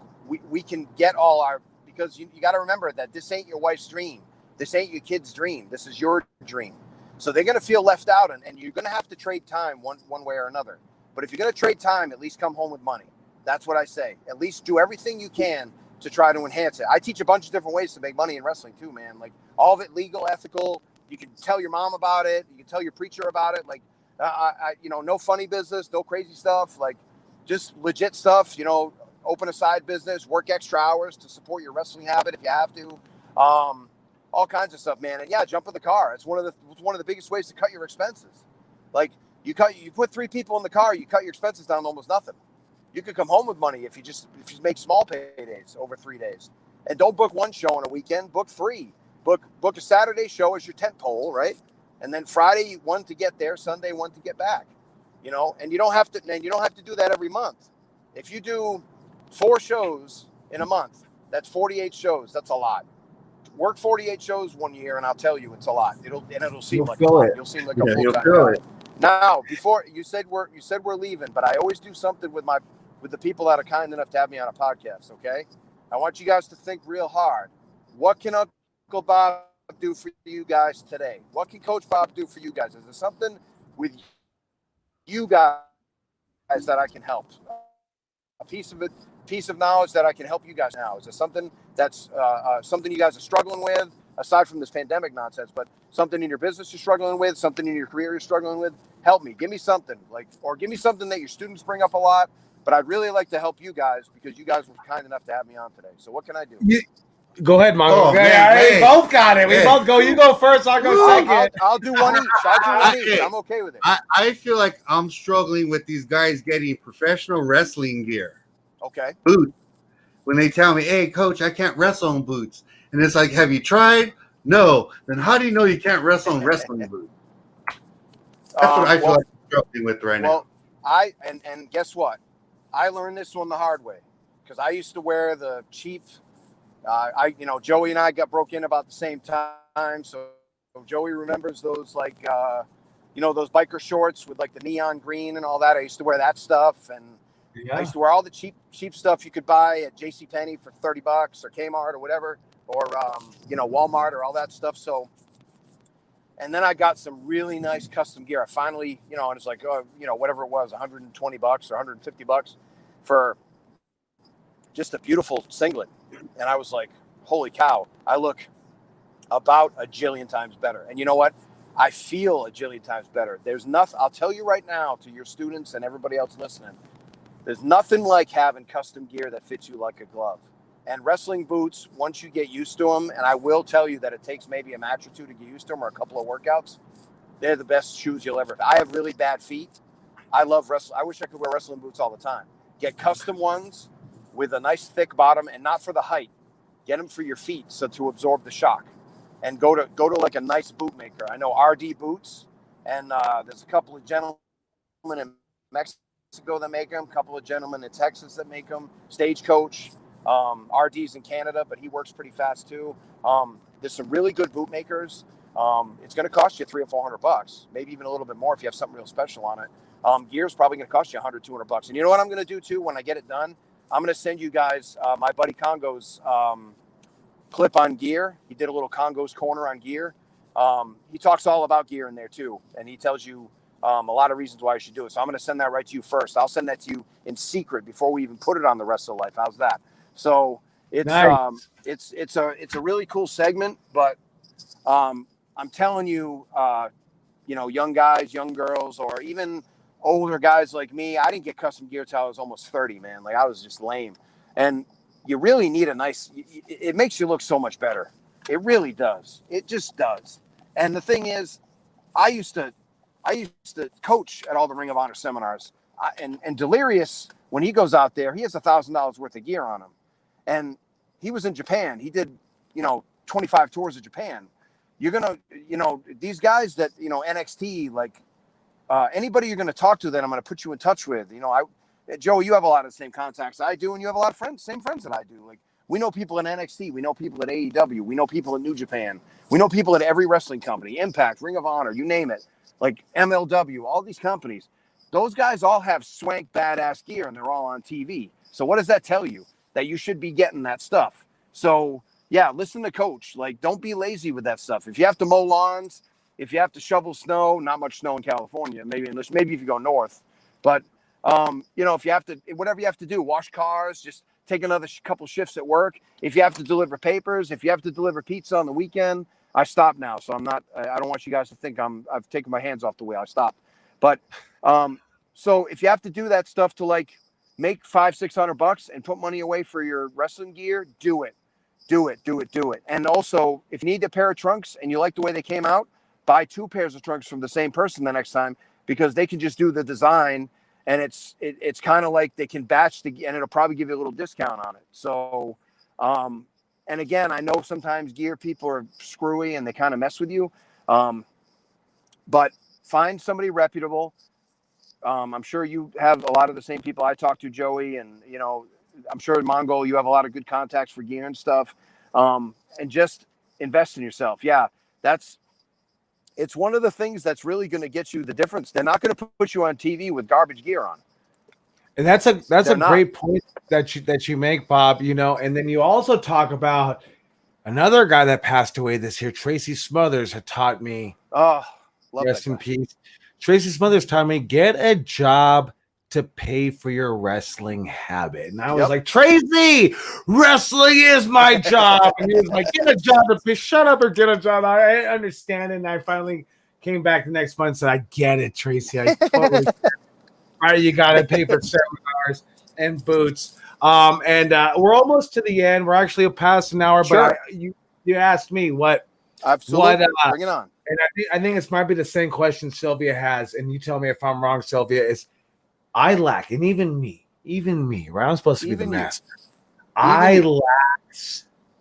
we can get all our, because you got to remember that this ain't your wife's dream. This ain't your kid's dream. This is your dream. So they're going to feel left out, and you're going to have to trade time one way or another. But if you're going to trade time, at least come home with money. That's what I say. At least do everything you can to try to enhance it. I teach a bunch of different ways to make money in wrestling too, man. Like all of it legal, ethical. You can tell your mom about it. You can tell your preacher about it. Like, no funny business, no crazy stuff. Like just legit stuff, open a side business, work extra hours to support your wrestling habit if you have to. All kinds of stuff, man. And yeah, jump in the car. It's one of the biggest ways to cut your expenses. Like you put 3 people in the car, you cut your expenses down to almost nothing. You could come home with money if you make small paydays over 3 days. And don't book one show on a weekend, book 3. Book a Saturday show as your tent pole, right? And then Friday one to get there, Sunday one to get back. And you don't have to do that every month. If you do 4 shows in a month, that's 48 shows. That's a lot. Work 48 shows one year, and I'll tell you, it's a lot. It'll seem like a lot. You'll seem like a full-time guy. Now, before you said we're leaving, but I always do something with the people that are kind enough to have me on a podcast. Okay, I want you guys to think real hard. What can Uncle Bob do for you guys today? What can Coach Bob do for you guys? Is there something with you guys that I can help? A piece of knowledge that I can help you guys now? Is there something that's something you guys are struggling with aside from this pandemic nonsense, but something in your business you're struggling with, something in your career you're struggling with? Help me. Give me something, or give me something that your students bring up a lot, but I'd really like to help you guys because you guys were kind enough to have me on today. So what can I do? Go ahead, Mongo. Oh, man, we both got it. We both go. You go first. I'll go second. I'll do one each. I'm okay with it. I feel like I'm struggling with these guys getting professional wrestling gear. Okay. Boots. When they tell me, hey, coach, I can't wrestle in boots. And it's like, have you tried? No. Then how do you know you can't wrestle in wrestling boots? That's what I feel like I'm struggling with right now. Well, and guess what? I learned this one the hard way because I used to wear the cheap. Joey and I got broke in about the same time. So Joey remembers those those biker shorts with like the neon green and all that. I used to wear that stuff. And I used to wear all the cheap stuff you could buy at JCPenney for $30 or Kmart or whatever, or, Walmart or all that stuff. So, and then I got some really nice custom gear. I finally, and it's like, whatever it was, $120 or $150 for just a beautiful singlet. And I was like, holy cow, I look about a jillion times better. And you know what? I feel a jillion times better. There's nothing, I'll tell you right now to your students and everybody else listening, there's nothing like having custom gear that fits you like a glove. And wrestling boots, once you get used to them, and I will tell you that it takes maybe a match or 2 to get used to them or a couple of workouts, they're the best shoes you'll ever. I have really bad feet. I love wrestling. I wish I could wear wrestling boots all the time. Get custom ones with a nice thick bottom, and not for the height. Get them for your feet so to absorb the shock. And go to like a nice boot maker. I know RD Boots, and there's a couple of gentlemen in Mexico that make them, a couple of gentlemen in Texas that make them, Stagecoach, RD's in Canada, but he works pretty fast too. There's some really good boot makers. It's going to cost you $300 or $400, maybe even a little bit more if you have something real special on it. Gear's probably going to cost you $100, $200. And you know what I'm going to do too when I get it done? I'm going to send you guys my buddy Congo's clip on gear. He did a little Congo's corner on gear. He talks all about gear in there too, and he tells you a lot of reasons why you should do it. So I'm going to send that right to you first. I'll send that to you in secret before we even put it on the Rest of Life. How's that? So it's nice. It's a really cool segment, but I'm telling you, young guys, young girls, or even older guys like me, I didn't get custom gear till I was almost 30, man. Like I was just lame. And you really need it makes you look so much better. It really does. It just does. And the thing is, I used to coach at all the Ring of Honor seminars, and Delirious, when he goes out there, he has $1,000 worth of gear on him. And he was in Japan. He did, 25 tours of Japan. You're going to, these guys that, NXT, like anybody you're going to talk to that I'm going to put you in touch with, Joe, you have a lot of the same contacts I do, and you have a lot of same friends that I do. Like we know people in NXT, we know people at AEW, we know people in New Japan, we know people at every wrestling company, Impact, Ring of Honor, you name it, like MLW, all these companies. Those guys all have swank badass gear, and they're all on TV. So what does that tell you? That you should be getting that stuff. So yeah, listen to coach. Like, don't be lazy with that stuff. If you have to mow lawns, if you have to shovel snow, not much snow in California, maybe if you go north, but you know, if you have to, whatever you have to do, wash cars, just take another couple shifts at work. If you have to deliver papers, if you have to deliver pizza on the weekend, I stopped now. So I'm not, I don't want you guys to think I've taken my hands off the wheel. I stopped. But so if you have to do that stuff to like make $500-600 and put money away for your wrestling gear, do it. Do it. And also, if you need a pair of trunks and you like the way they came out, buy 2 pairs of trunks from the same person the next time, because they can just do the design, and it's kind of like they can batch and it'll probably give you a little discount on it. So, and again, I know sometimes gear people are screwy and they kind of mess with you, but find somebody reputable. I'm sure you have a lot of the same people I talk to, Joey, and you know, I'm sure in Mongol you have a lot of good contacts for gear and stuff. And just invest in yourself. Yeah, it's one of the things that's really going to get you the difference. They're not going to put you on TV with garbage gear on. And that's a great point that you make, Bob. You know, and then you also talk about another guy that passed away this year, Tracy Smothers, had taught me. Oh, love rest that in guy. peace. Tracy Smothers taught me, get a job to pay for your wrestling habit. And I was like, Tracy, wrestling is my job. And he was like, get a job to pay. Shut up or get a job. I understand it. And I finally came back the next month and said, I get it, Tracy. I totally get it. All right, you got to pay for seminars and boots. And we're almost to the end. We're actually past an hour, Sure. but you asked me what. Absolutely. Bring it on. And I think this might be the same question Sylvia has, and you tell me if I'm wrong, Sylvia, is I lack, and even me, right? I'm supposed to be the master. I lack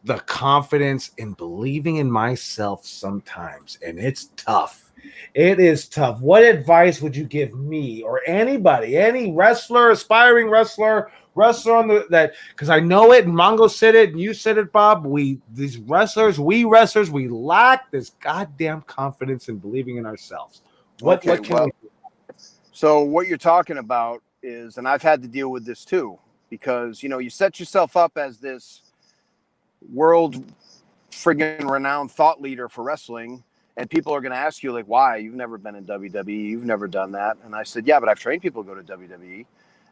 the confidence in believing in myself sometimes, and it's tough. It is tough. What advice would you give me or anybody, any wrestler, aspiring wrestler on that? Because I know it, and Mongo said it, and you said it, Bob. We wrestlers, we lack this goddamn confidence in believing in ourselves. What can we do? So what you're talking about is, and I've had to deal with this too, because you know, you set yourself up as this world friggin' renowned thought leader for wrestling, and people are going to ask you like, why? You've never been in WWE, you've never done that. And I said, yeah, but I've trained people to go to WWE.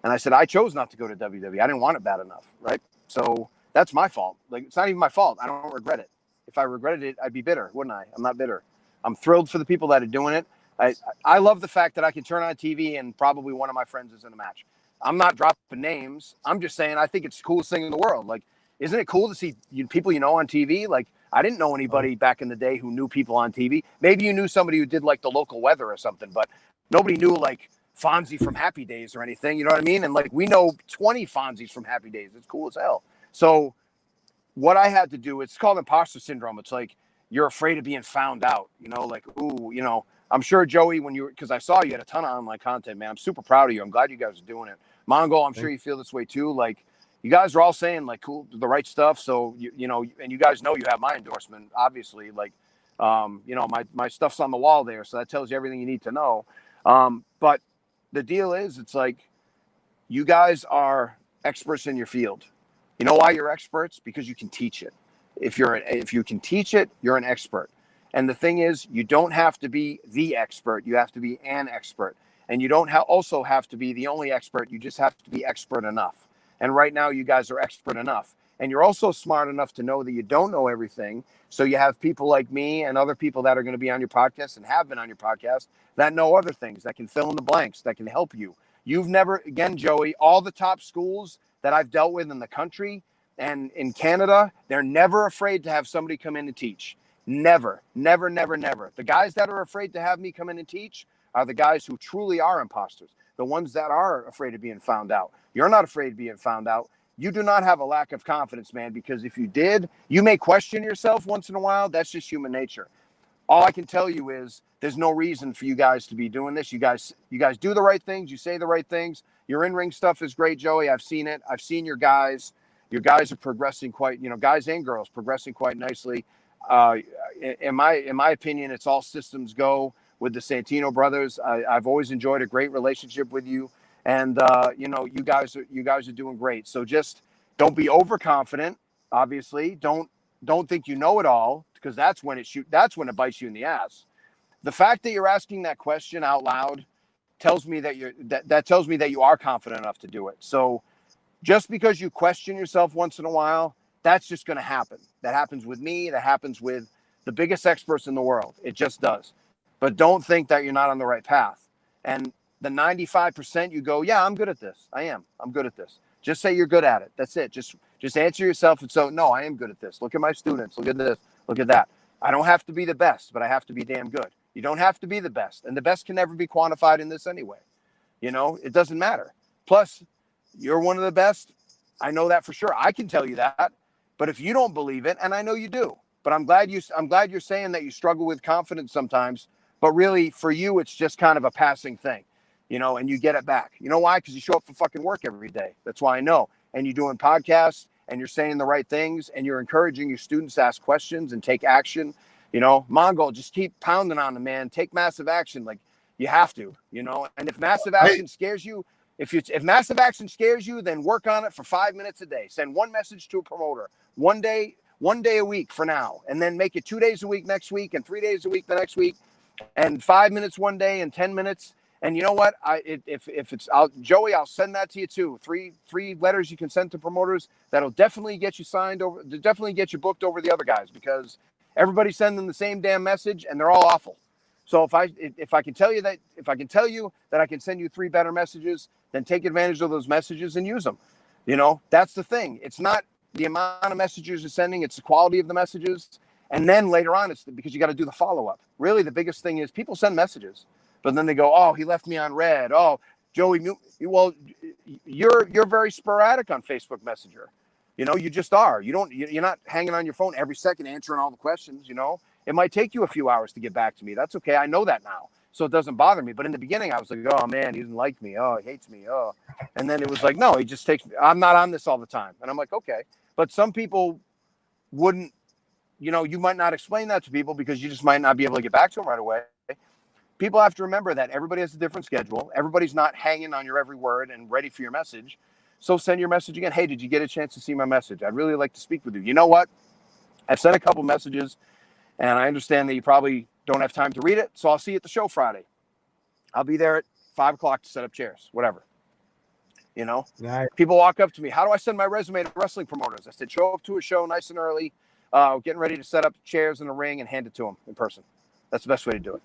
And I said, I chose not to go to WWE. I didn't want it bad enough, right? So that's my fault. Like, it's not even my fault. I don't regret it. If I regretted it, I'd be bitter, wouldn't I? I'm not bitter. I'm thrilled for the people that are doing it. I love the fact that I can turn on TV and probably one of my friends is in a match. I'm not dropping names. I'm just saying I think it's the coolest thing in the world. Like, isn't it cool to see people you know on TV? Like, I didn't know anybody back in the day who knew people on TV. Maybe you knew somebody who did like the local weather or something, but nobody knew like Fonzie from Happy Days or anything. You know what I mean? And like, we know 20 Fonzies from Happy Days. It's cool as hell. So what I had to do, it's called Imposter Syndrome. It's like, you're afraid of being found out, you know, like, ooh, you know, I'm sure Joey, because I saw you had a ton of online content, man. I'm super proud of you. I'm glad you guys are doing it. Mongol, I'm sure you feel this way too. Like, you guys are all saying like cool, the right stuff. So you know, and you guys know you have my endorsement, obviously. Like, you know, my stuff's on the wall there, so that tells you everything you need to know. But the deal is, it's like, you guys are experts in your field. You know why you're experts? Because you can teach it. If you can teach it, you're an expert. And the thing is, you don't have to be the expert. You have to be an expert. And you don't also have to be the only expert. You just have to be expert enough. And right now, you guys are expert enough. And you're also smart enough to know that you don't know everything. So you have people like me and other people that are going to be on your podcast and have been on your podcast that know other things, that can fill in the blanks, that can help you. You've never, again, Joey, all the top schools that I've dealt with in the country and in Canada, they're never afraid to have somebody come in and teach. Never, never, never, never. The guys that are afraid to have me come in and teach are the guys who truly are imposters, the ones that are afraid of being found out. You're not afraid of being found out. You do not have a lack of confidence, man, because if you did, you may question yourself once in a while. That's just human nature. All I can tell you is there's no reason for you guys to be doing this. You guys do the right things. You say the right things. Your in-ring stuff is great, Joey. I've seen it. I've seen your guys. Your guys are progressing quite, you know, guys and girls progressing quite nicely. In my opinion, it's all systems go with the Santino brothers. I've always enjoyed a great relationship with you, and you know, you guys are doing great. So just don't be overconfident. Obviously, don't don't think you know it all, because that's when it bites you in the ass. The fact that you're asking that question out loud tells me that tells me that you are confident enough to do it. So just because you question yourself once in a while, that's just going to happen. That happens with me. That happens with the biggest experts in the world. It just does. But don't think that you're not on the right path. And the 95% you go, yeah, I'm good at this. I am. I'm good at this. Just say you're good at it. That's it. Just answer yourself. And so, no, I am good at this. Look at my students. Look at this. Look at that. I don't have to be the best, but I have to be damn good. You don't have to be the best. And the best can never be quantified in this anyway. You know, it doesn't matter. Plus, you're one of the best. I know that for sure. I can tell you that. But if you don't believe it, and I know you do, but I'm glad you're saying that you struggle with confidence sometimes, but really for you, it's just kind of a passing thing, you know, and you get it back. You know why? Because you show up for fucking work every day. That's why I know. And you're doing podcasts and you're saying the right things and you're encouraging your students to ask questions and take action. You know, Mongol, just keep pounding on them, man. Take massive action. Like you have to, you know, and if massive action scares you, if massive action scares you, then work on it for 5 minutes a day. Send one message to a promoter, one day a week for now, and then make it 2 days a week next week and 3 days a week the next week, and 5 minutes one day and 10 minutes. And you know what? Joey, I'll send that to you too. Three letters you can send to promoters that'll definitely get you signed over, definitely get you booked over the other guys, because everybody's sending the same damn message and they're all awful. So if I can tell you that I can send you 3 better messages, then take advantage of those messages and use them. You know, that's the thing. It's not the amount of messages you're sending, it's the quality of the messages. And then later on, it's because you got to do the follow-up. Really, the biggest thing is people send messages, but then they go, oh, he left me on red. Oh, Joey, well, you're very sporadic on Facebook Messenger. You know, you just are. You're not hanging on your phone every second answering all the questions, you know. It might take you a few hours to get back to me. That's okay. I know that now. So it doesn't bother me. But in the beginning, I was like, oh, man, he doesn't like me. Oh, he hates me. Oh. And then it was like, no, he just takes me. I'm not on this all the time. And I'm like, okay. But some people wouldn't, you know, you might not explain that to people because you just might not be able to get back to them right away. People have to remember that everybody has a different schedule. Everybody's not hanging on your every word and ready for your message. So send your message again. Hey, did you get a chance to see my message? I'd really like to speak with you. You know what? I've sent a couple messages, and I understand that you probably don't have time to read it. So I'll see you at the show Friday. I'll be there at 5 o'clock to set up chairs, whatever. You know, Nice. People walk up to me. How do I send my resume to wrestling promoters? I said, show up to a show nice and early, getting ready to set up chairs in the ring and hand it to them in person. That's the best way to do it.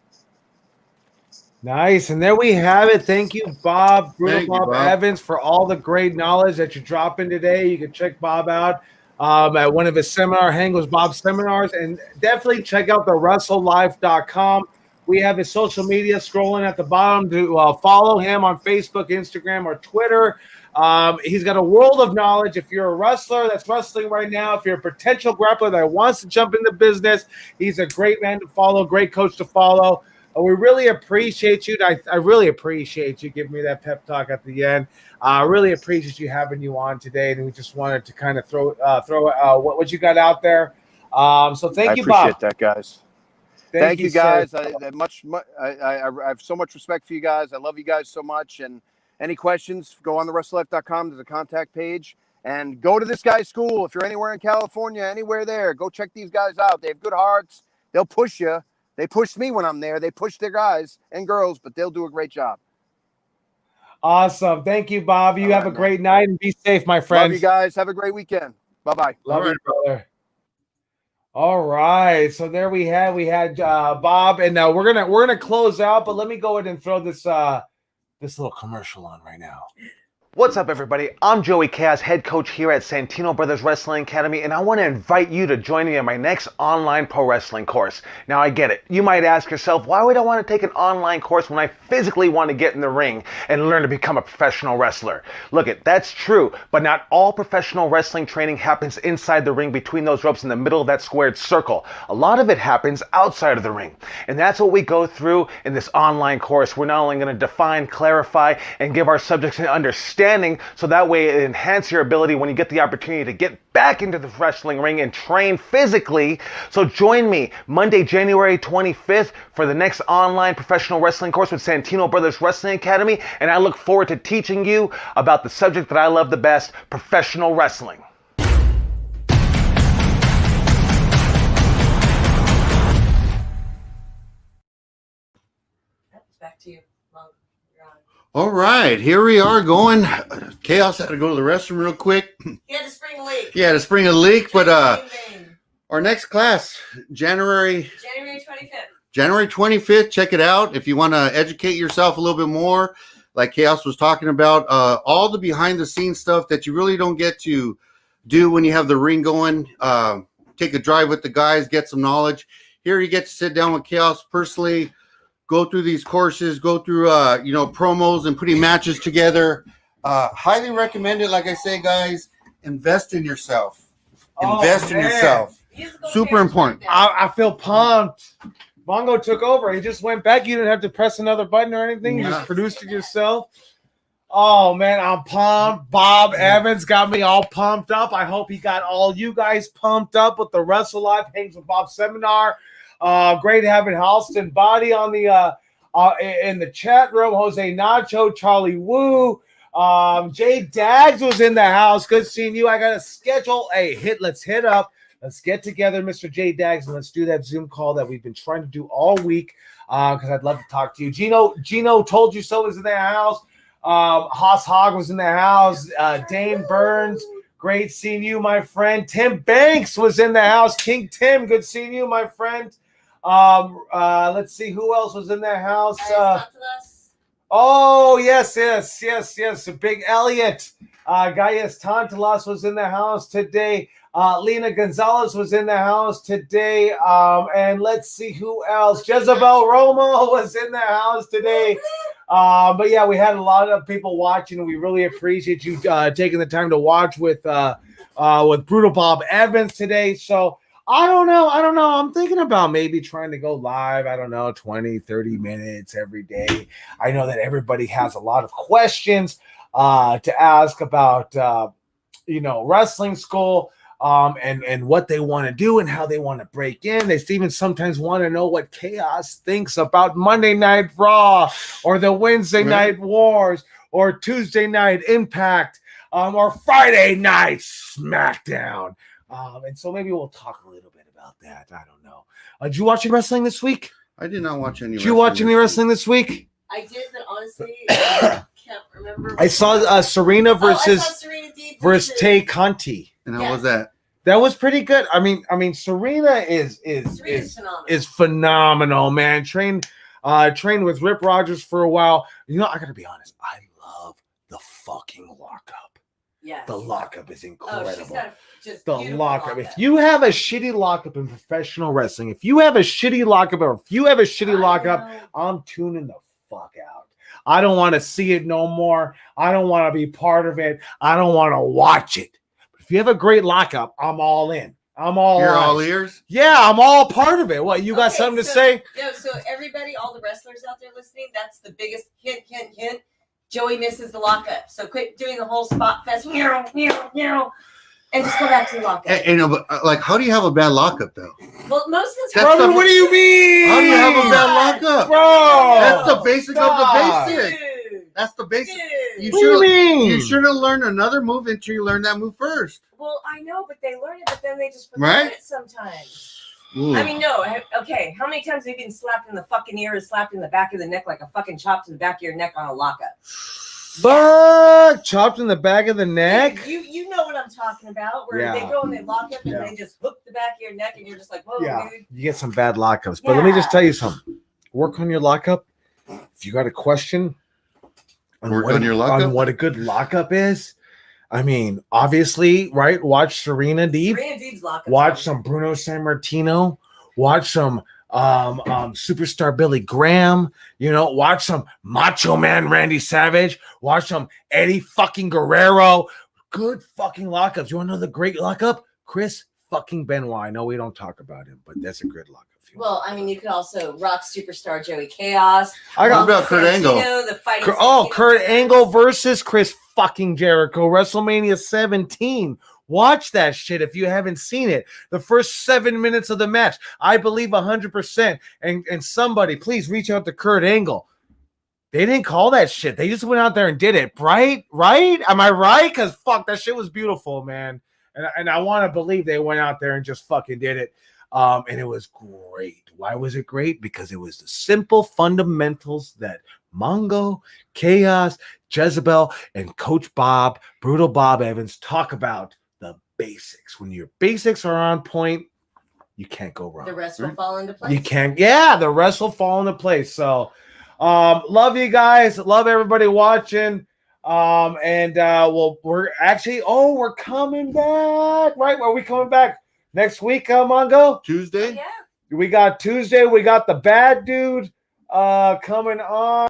Nice. And there we have it. Thank you, Bob, Thank you, Bob Bob. Evans, for all the great knowledge that you're dropping today. You can check Bob out at one of his Hang with Bob seminars, and definitely check out the WrestleLife.com. We have his social media scrolling at the bottom to follow him on Facebook, Instagram, or Twitter. He's got a world of knowledge. If you're a wrestler that's wrestling right now, if you're a potential grappler that wants to jump into business, he's a great man to follow, great coach to follow. We really appreciate you. I really appreciate you giving me that pep talk at the end. I really appreciate you having you on today, and we just wanted to kind of throw what you got out there. So thank you, Bob. I appreciate that, guys. Thank you, guys. I have so much respect for you guys. I love you guys so much. And any questions, go on the WrestleLife.com. There's a contact page. And go to this guy's school. If you're anywhere in California, anywhere there, go check these guys out. They have good hearts. They'll push you. They pushed me when I'm there. They push their guys and girls, but they'll do a great job. Awesome. Thank you, Bob. You have a great night and be safe, my friends. Love you guys. Have a great weekend. Bye-bye. Love you, brother. All right. So there we had Bob, and we're gonna close out, but let me go ahead and throw this little commercial on right now. What's up, everybody? I'm Joey Kaos, head coach here at Santino Brothers Wrestling Academy, and I want to invite you to join me in my next online pro wrestling course. Now, I get it. You might ask yourself, why would I want to take an online course when I physically want to get in the ring and learn to become a professional wrestler? Look, that's true, but not all professional wrestling training happens inside the ring between those ropes in the middle of that squared circle. A lot of it happens outside of the ring, and that's what we go through in this online course. We're not only going to define, clarify, and give our subjects an understanding, so that way it enhances your ability when you get the opportunity to get back into the wrestling ring and train physically. So join me Monday, January 25th for the next online professional wrestling course with Santino Brothers Wrestling Academy, and I look forward to teaching you about the subject that I love the best, professional wrestling. Back to you, Mom. You're on. All right, here we are going. Chaos had to go to the restroom real quick. He had to spring a leak. Yeah, to spring a leak, but Bing, bing. our next class, January 25th. January 25th. Check it out if you want to educate yourself a little bit more, like Chaos was talking about. All the behind the scenes stuff that you really don't get to do when you have the ring going. Take a drive with the guys, get some knowledge. Here you get to sit down with Chaos personally, go through these courses, go through promos and putting matches together. Highly recommend it. Like I say, guys, invest in yourself. Invest in yourself. Super important. I feel pumped. Mongo took over. He just went back. You didn't have to press another button or anything. You just produced it yourself. Oh, man, I'm pumped. Bob Evans got me all pumped up. I hope he got all you guys pumped up with the Wrestle Life Hangs with Bob seminar. Great having Halston Body on the in the chat room. Jose Nacho, Charlie Wu. Jay Dags was in the house. Good seeing you. I got a schedule. Hey, let's hit up. Let's get together, Mr. J Dags, and let's do that Zoom call that we've been trying to do all week because I'd love to talk to you. Gino told you so was in the house. Haas Hogg was in the house. Dane Burns, great seeing you, my friend. Tim Banks was in the house. King Tim, good seeing you, my friend. Let's see who else was in the house. Oh, yes. Big Elliot. Gaius Tantalas was in the house today. Lena Gonzalez was in the house today. And let's see who else. Jezebel Romo was in the house today. But yeah, we had a lot of people watching, and we really appreciate you taking the time to watch with Brutal Bob Evans today. So I don't know. I'm thinking about maybe trying to go live. I don't know, 20, 30 minutes every day. I know that everybody has a lot of questions to ask about, wrestling school. And what they want to do and how they want to break in. They even sometimes want to know what Chaos thinks about Monday Night Raw or the Wednesday Night Wars or Tuesday Night Impact or Friday Night SmackDown. And so maybe we'll talk a little bit about that. I don't know. Did you watch any wrestling this week? I did not watch any. Did you watch any wrestling this week? I did, but honestly, I can't remember. I saw Serena versus Tay Conti. And how was that? That was pretty good. I mean, Serena is phenomenal, man. Trained with Rip Rogers for a while. I gotta be honest. I love the fucking lockup. Yes. The lockup is incredible. Oh, she's got just the lockup. If you have a shitty lockup in professional wrestling, I'm tuning the fuck out. I don't want to see it no more. I don't want to be part of it. I don't want to watch it. If you have a great lockup, I'm all in. You're all ears? Yeah, I'm all part of it. What, you got something to say? No, so everybody, all the wrestlers out there listening, that's the biggest hint. Joey misses the lockup. So quit doing the whole spot fest. And just go back to the lockup. But how do you have a bad lockup, though? Well, most of the time. Brother, what do you mean? How do you have a bad lockup? Bro. That's the basic of the basic. That's the basic. You should have learned another move until you learned that move first. Well, I know, but they learn it, but then they just forget it sometimes. Ooh. I mean, no. Okay, how many times have you been slapped in the fucking ear and slapped in the back of the neck like a fucking chop to the back of your neck on a lockup? Fuck, chopped in the back of the neck? You know what I'm talking about, where they go and they lock up and they just hook the back of your neck and you're just like, whoa, dude. You get some bad lockups. But let me just tell you something. Work on your lockup. If you got a question on what a good lockup is, I mean, obviously, right? Watch Serena Deeb. Serena Deeb's lockup. Watch some Bruno Sammartino. Watch some superstar Billy Graham. Watch some Macho Man Randy Savage. Watch some Eddie fucking Guerrero. Good fucking lockups. You want to know the great lockup? Chris fucking Benoit. I know we don't talk about him, but that's a good lockup. Well, I mean, you could also rock superstar Joey Chaos. I got about Kurt Angle. Kurt Angle versus Chris fucking Jericho. WrestleMania 17. Watch that shit if you haven't seen it. The first 7 minutes of the match, I believe 100%. And somebody, please reach out to Kurt Angle. They didn't call that shit. They just went out there and did it. Right? Am I right? Because fuck, that shit was beautiful, man. And I want to believe they went out there and just fucking did it. And it was great. Why was it great? Because it was the simple fundamentals that Mongo, Chaos, Jezebel, and Coach Bob, Brutal Bob Evans talk about. The basics. When your basics are on point, you can't go wrong. The rest will fall into place. You can't. Yeah, the rest will fall into place. So, love you guys. Love everybody watching. We're actually. Oh, we're coming back. Right? Are we coming back next week, Mongo? Tuesday. Oh, yeah. We got Tuesday. We got the bad dude coming on.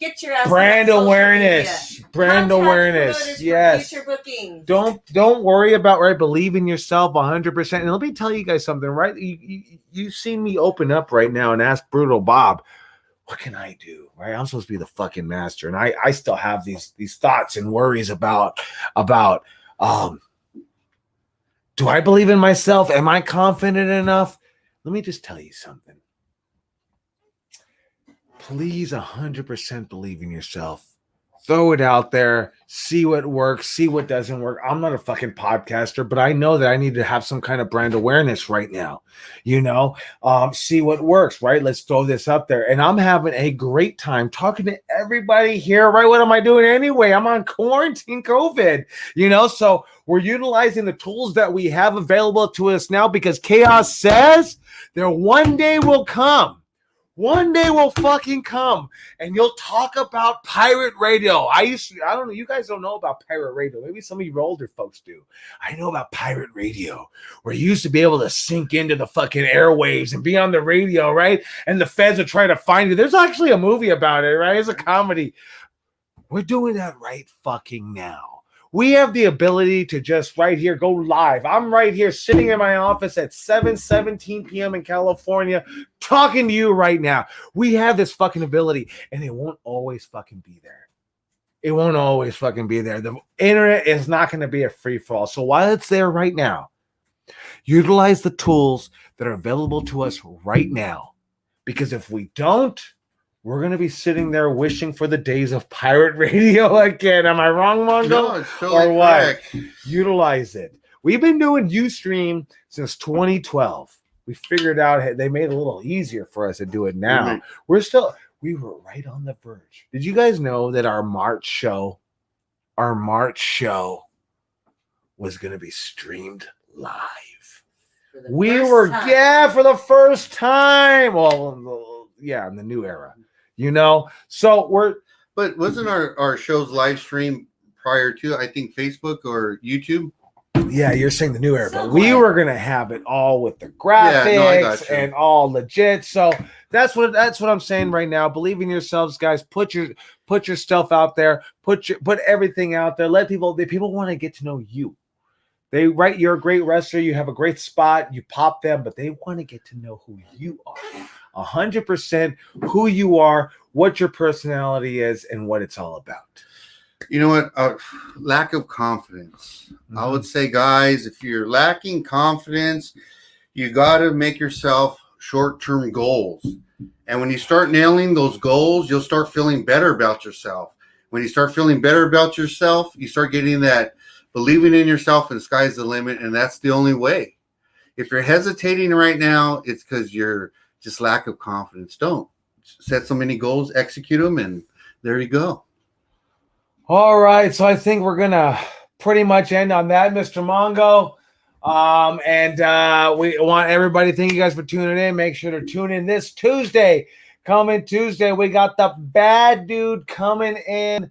Get your ass Brand on social awareness. media. Brand Contact awareness. promoters for Yes. future bookings. Don't worry about, right? Believe in yourself 100%. And let me tell you guys something, right? You've seen me open up right now and ask Brutal Bob, what can I do? Right? I'm supposed to be the fucking master. And I still have these thoughts and worries about do I believe in myself? Am I confident enough? Let me just tell you something. Please 100% believe in yourself. Throw it out there, see what works, see what doesn't work. I'm not a fucking podcaster, but I know that I need to have some kind of brand awareness right now, see what works, right? Let's throw this up there. And I'm having a great time talking to everybody here, right? What am I doing anyway? I'm on quarantine COVID, so we're utilizing the tools that we have available to us now because Chaos says there one day will come. One day will fucking come and you'll talk about pirate radio. I don't know. You guys don't know about pirate radio. Maybe some of you older folks do. I know about pirate radio where you used to be able to sink into the fucking airwaves and be on the radio, right? And the feds would try to find you. There's actually a movie about it, right? It's a comedy. We're doing that right fucking now. We have the ability to just right here go live. I'm right here sitting in my office at 7:17 p.m. in California talking to you right now. We have this fucking ability and it won't always fucking be there. It won't always fucking be there. The internet is not going to be a free for all. So while it's there right now, utilize the tools that are available to us right now. Because if we don't, we're going to be sitting there wishing for the days of pirate radio again. Am I wrong, Mongo? No, it's totally or what? correct. Utilize it. We've been doing Ustream since 2012. We figured out they made it a little easier for us to do it now. Mm-hmm. We were right on the verge. Did you guys know that our March show was going to be streamed live? For the first time. Well, yeah, in the new era. But wasn't our show's live stream prior to, I think, Facebook or YouTube? Yeah, you're saying the new era, but we were gonna have it all with the graphics and all legit. So that's what I'm saying right now. Believe in yourselves, guys. Put your stuff out there. Put everything out there. Let people want to get to know you. You're a great wrestler. You have a great spot. You pop them, but they want to get to know who you are. 100% who you are, what your personality is, and what it's all about. You know what? Lack of confidence. Mm-hmm. I would say, guys, if you're lacking confidence, you got to make yourself short-term goals. And when you start nailing those goals, you'll start feeling better about yourself. When you start feeling better about yourself, you start getting that believing in yourself, and the sky's the limit, and that's the only way. If you're hesitating right now, it's because you're just lack of confidence. Don't set so many goals, execute them, and there you go. All right, so I think we're gonna pretty much end on that, Mr. Mongo. We want everybody. Thank you guys for tuning in. Make sure to tune in this Tuesday. Coming Tuesday, we got the bad dude coming in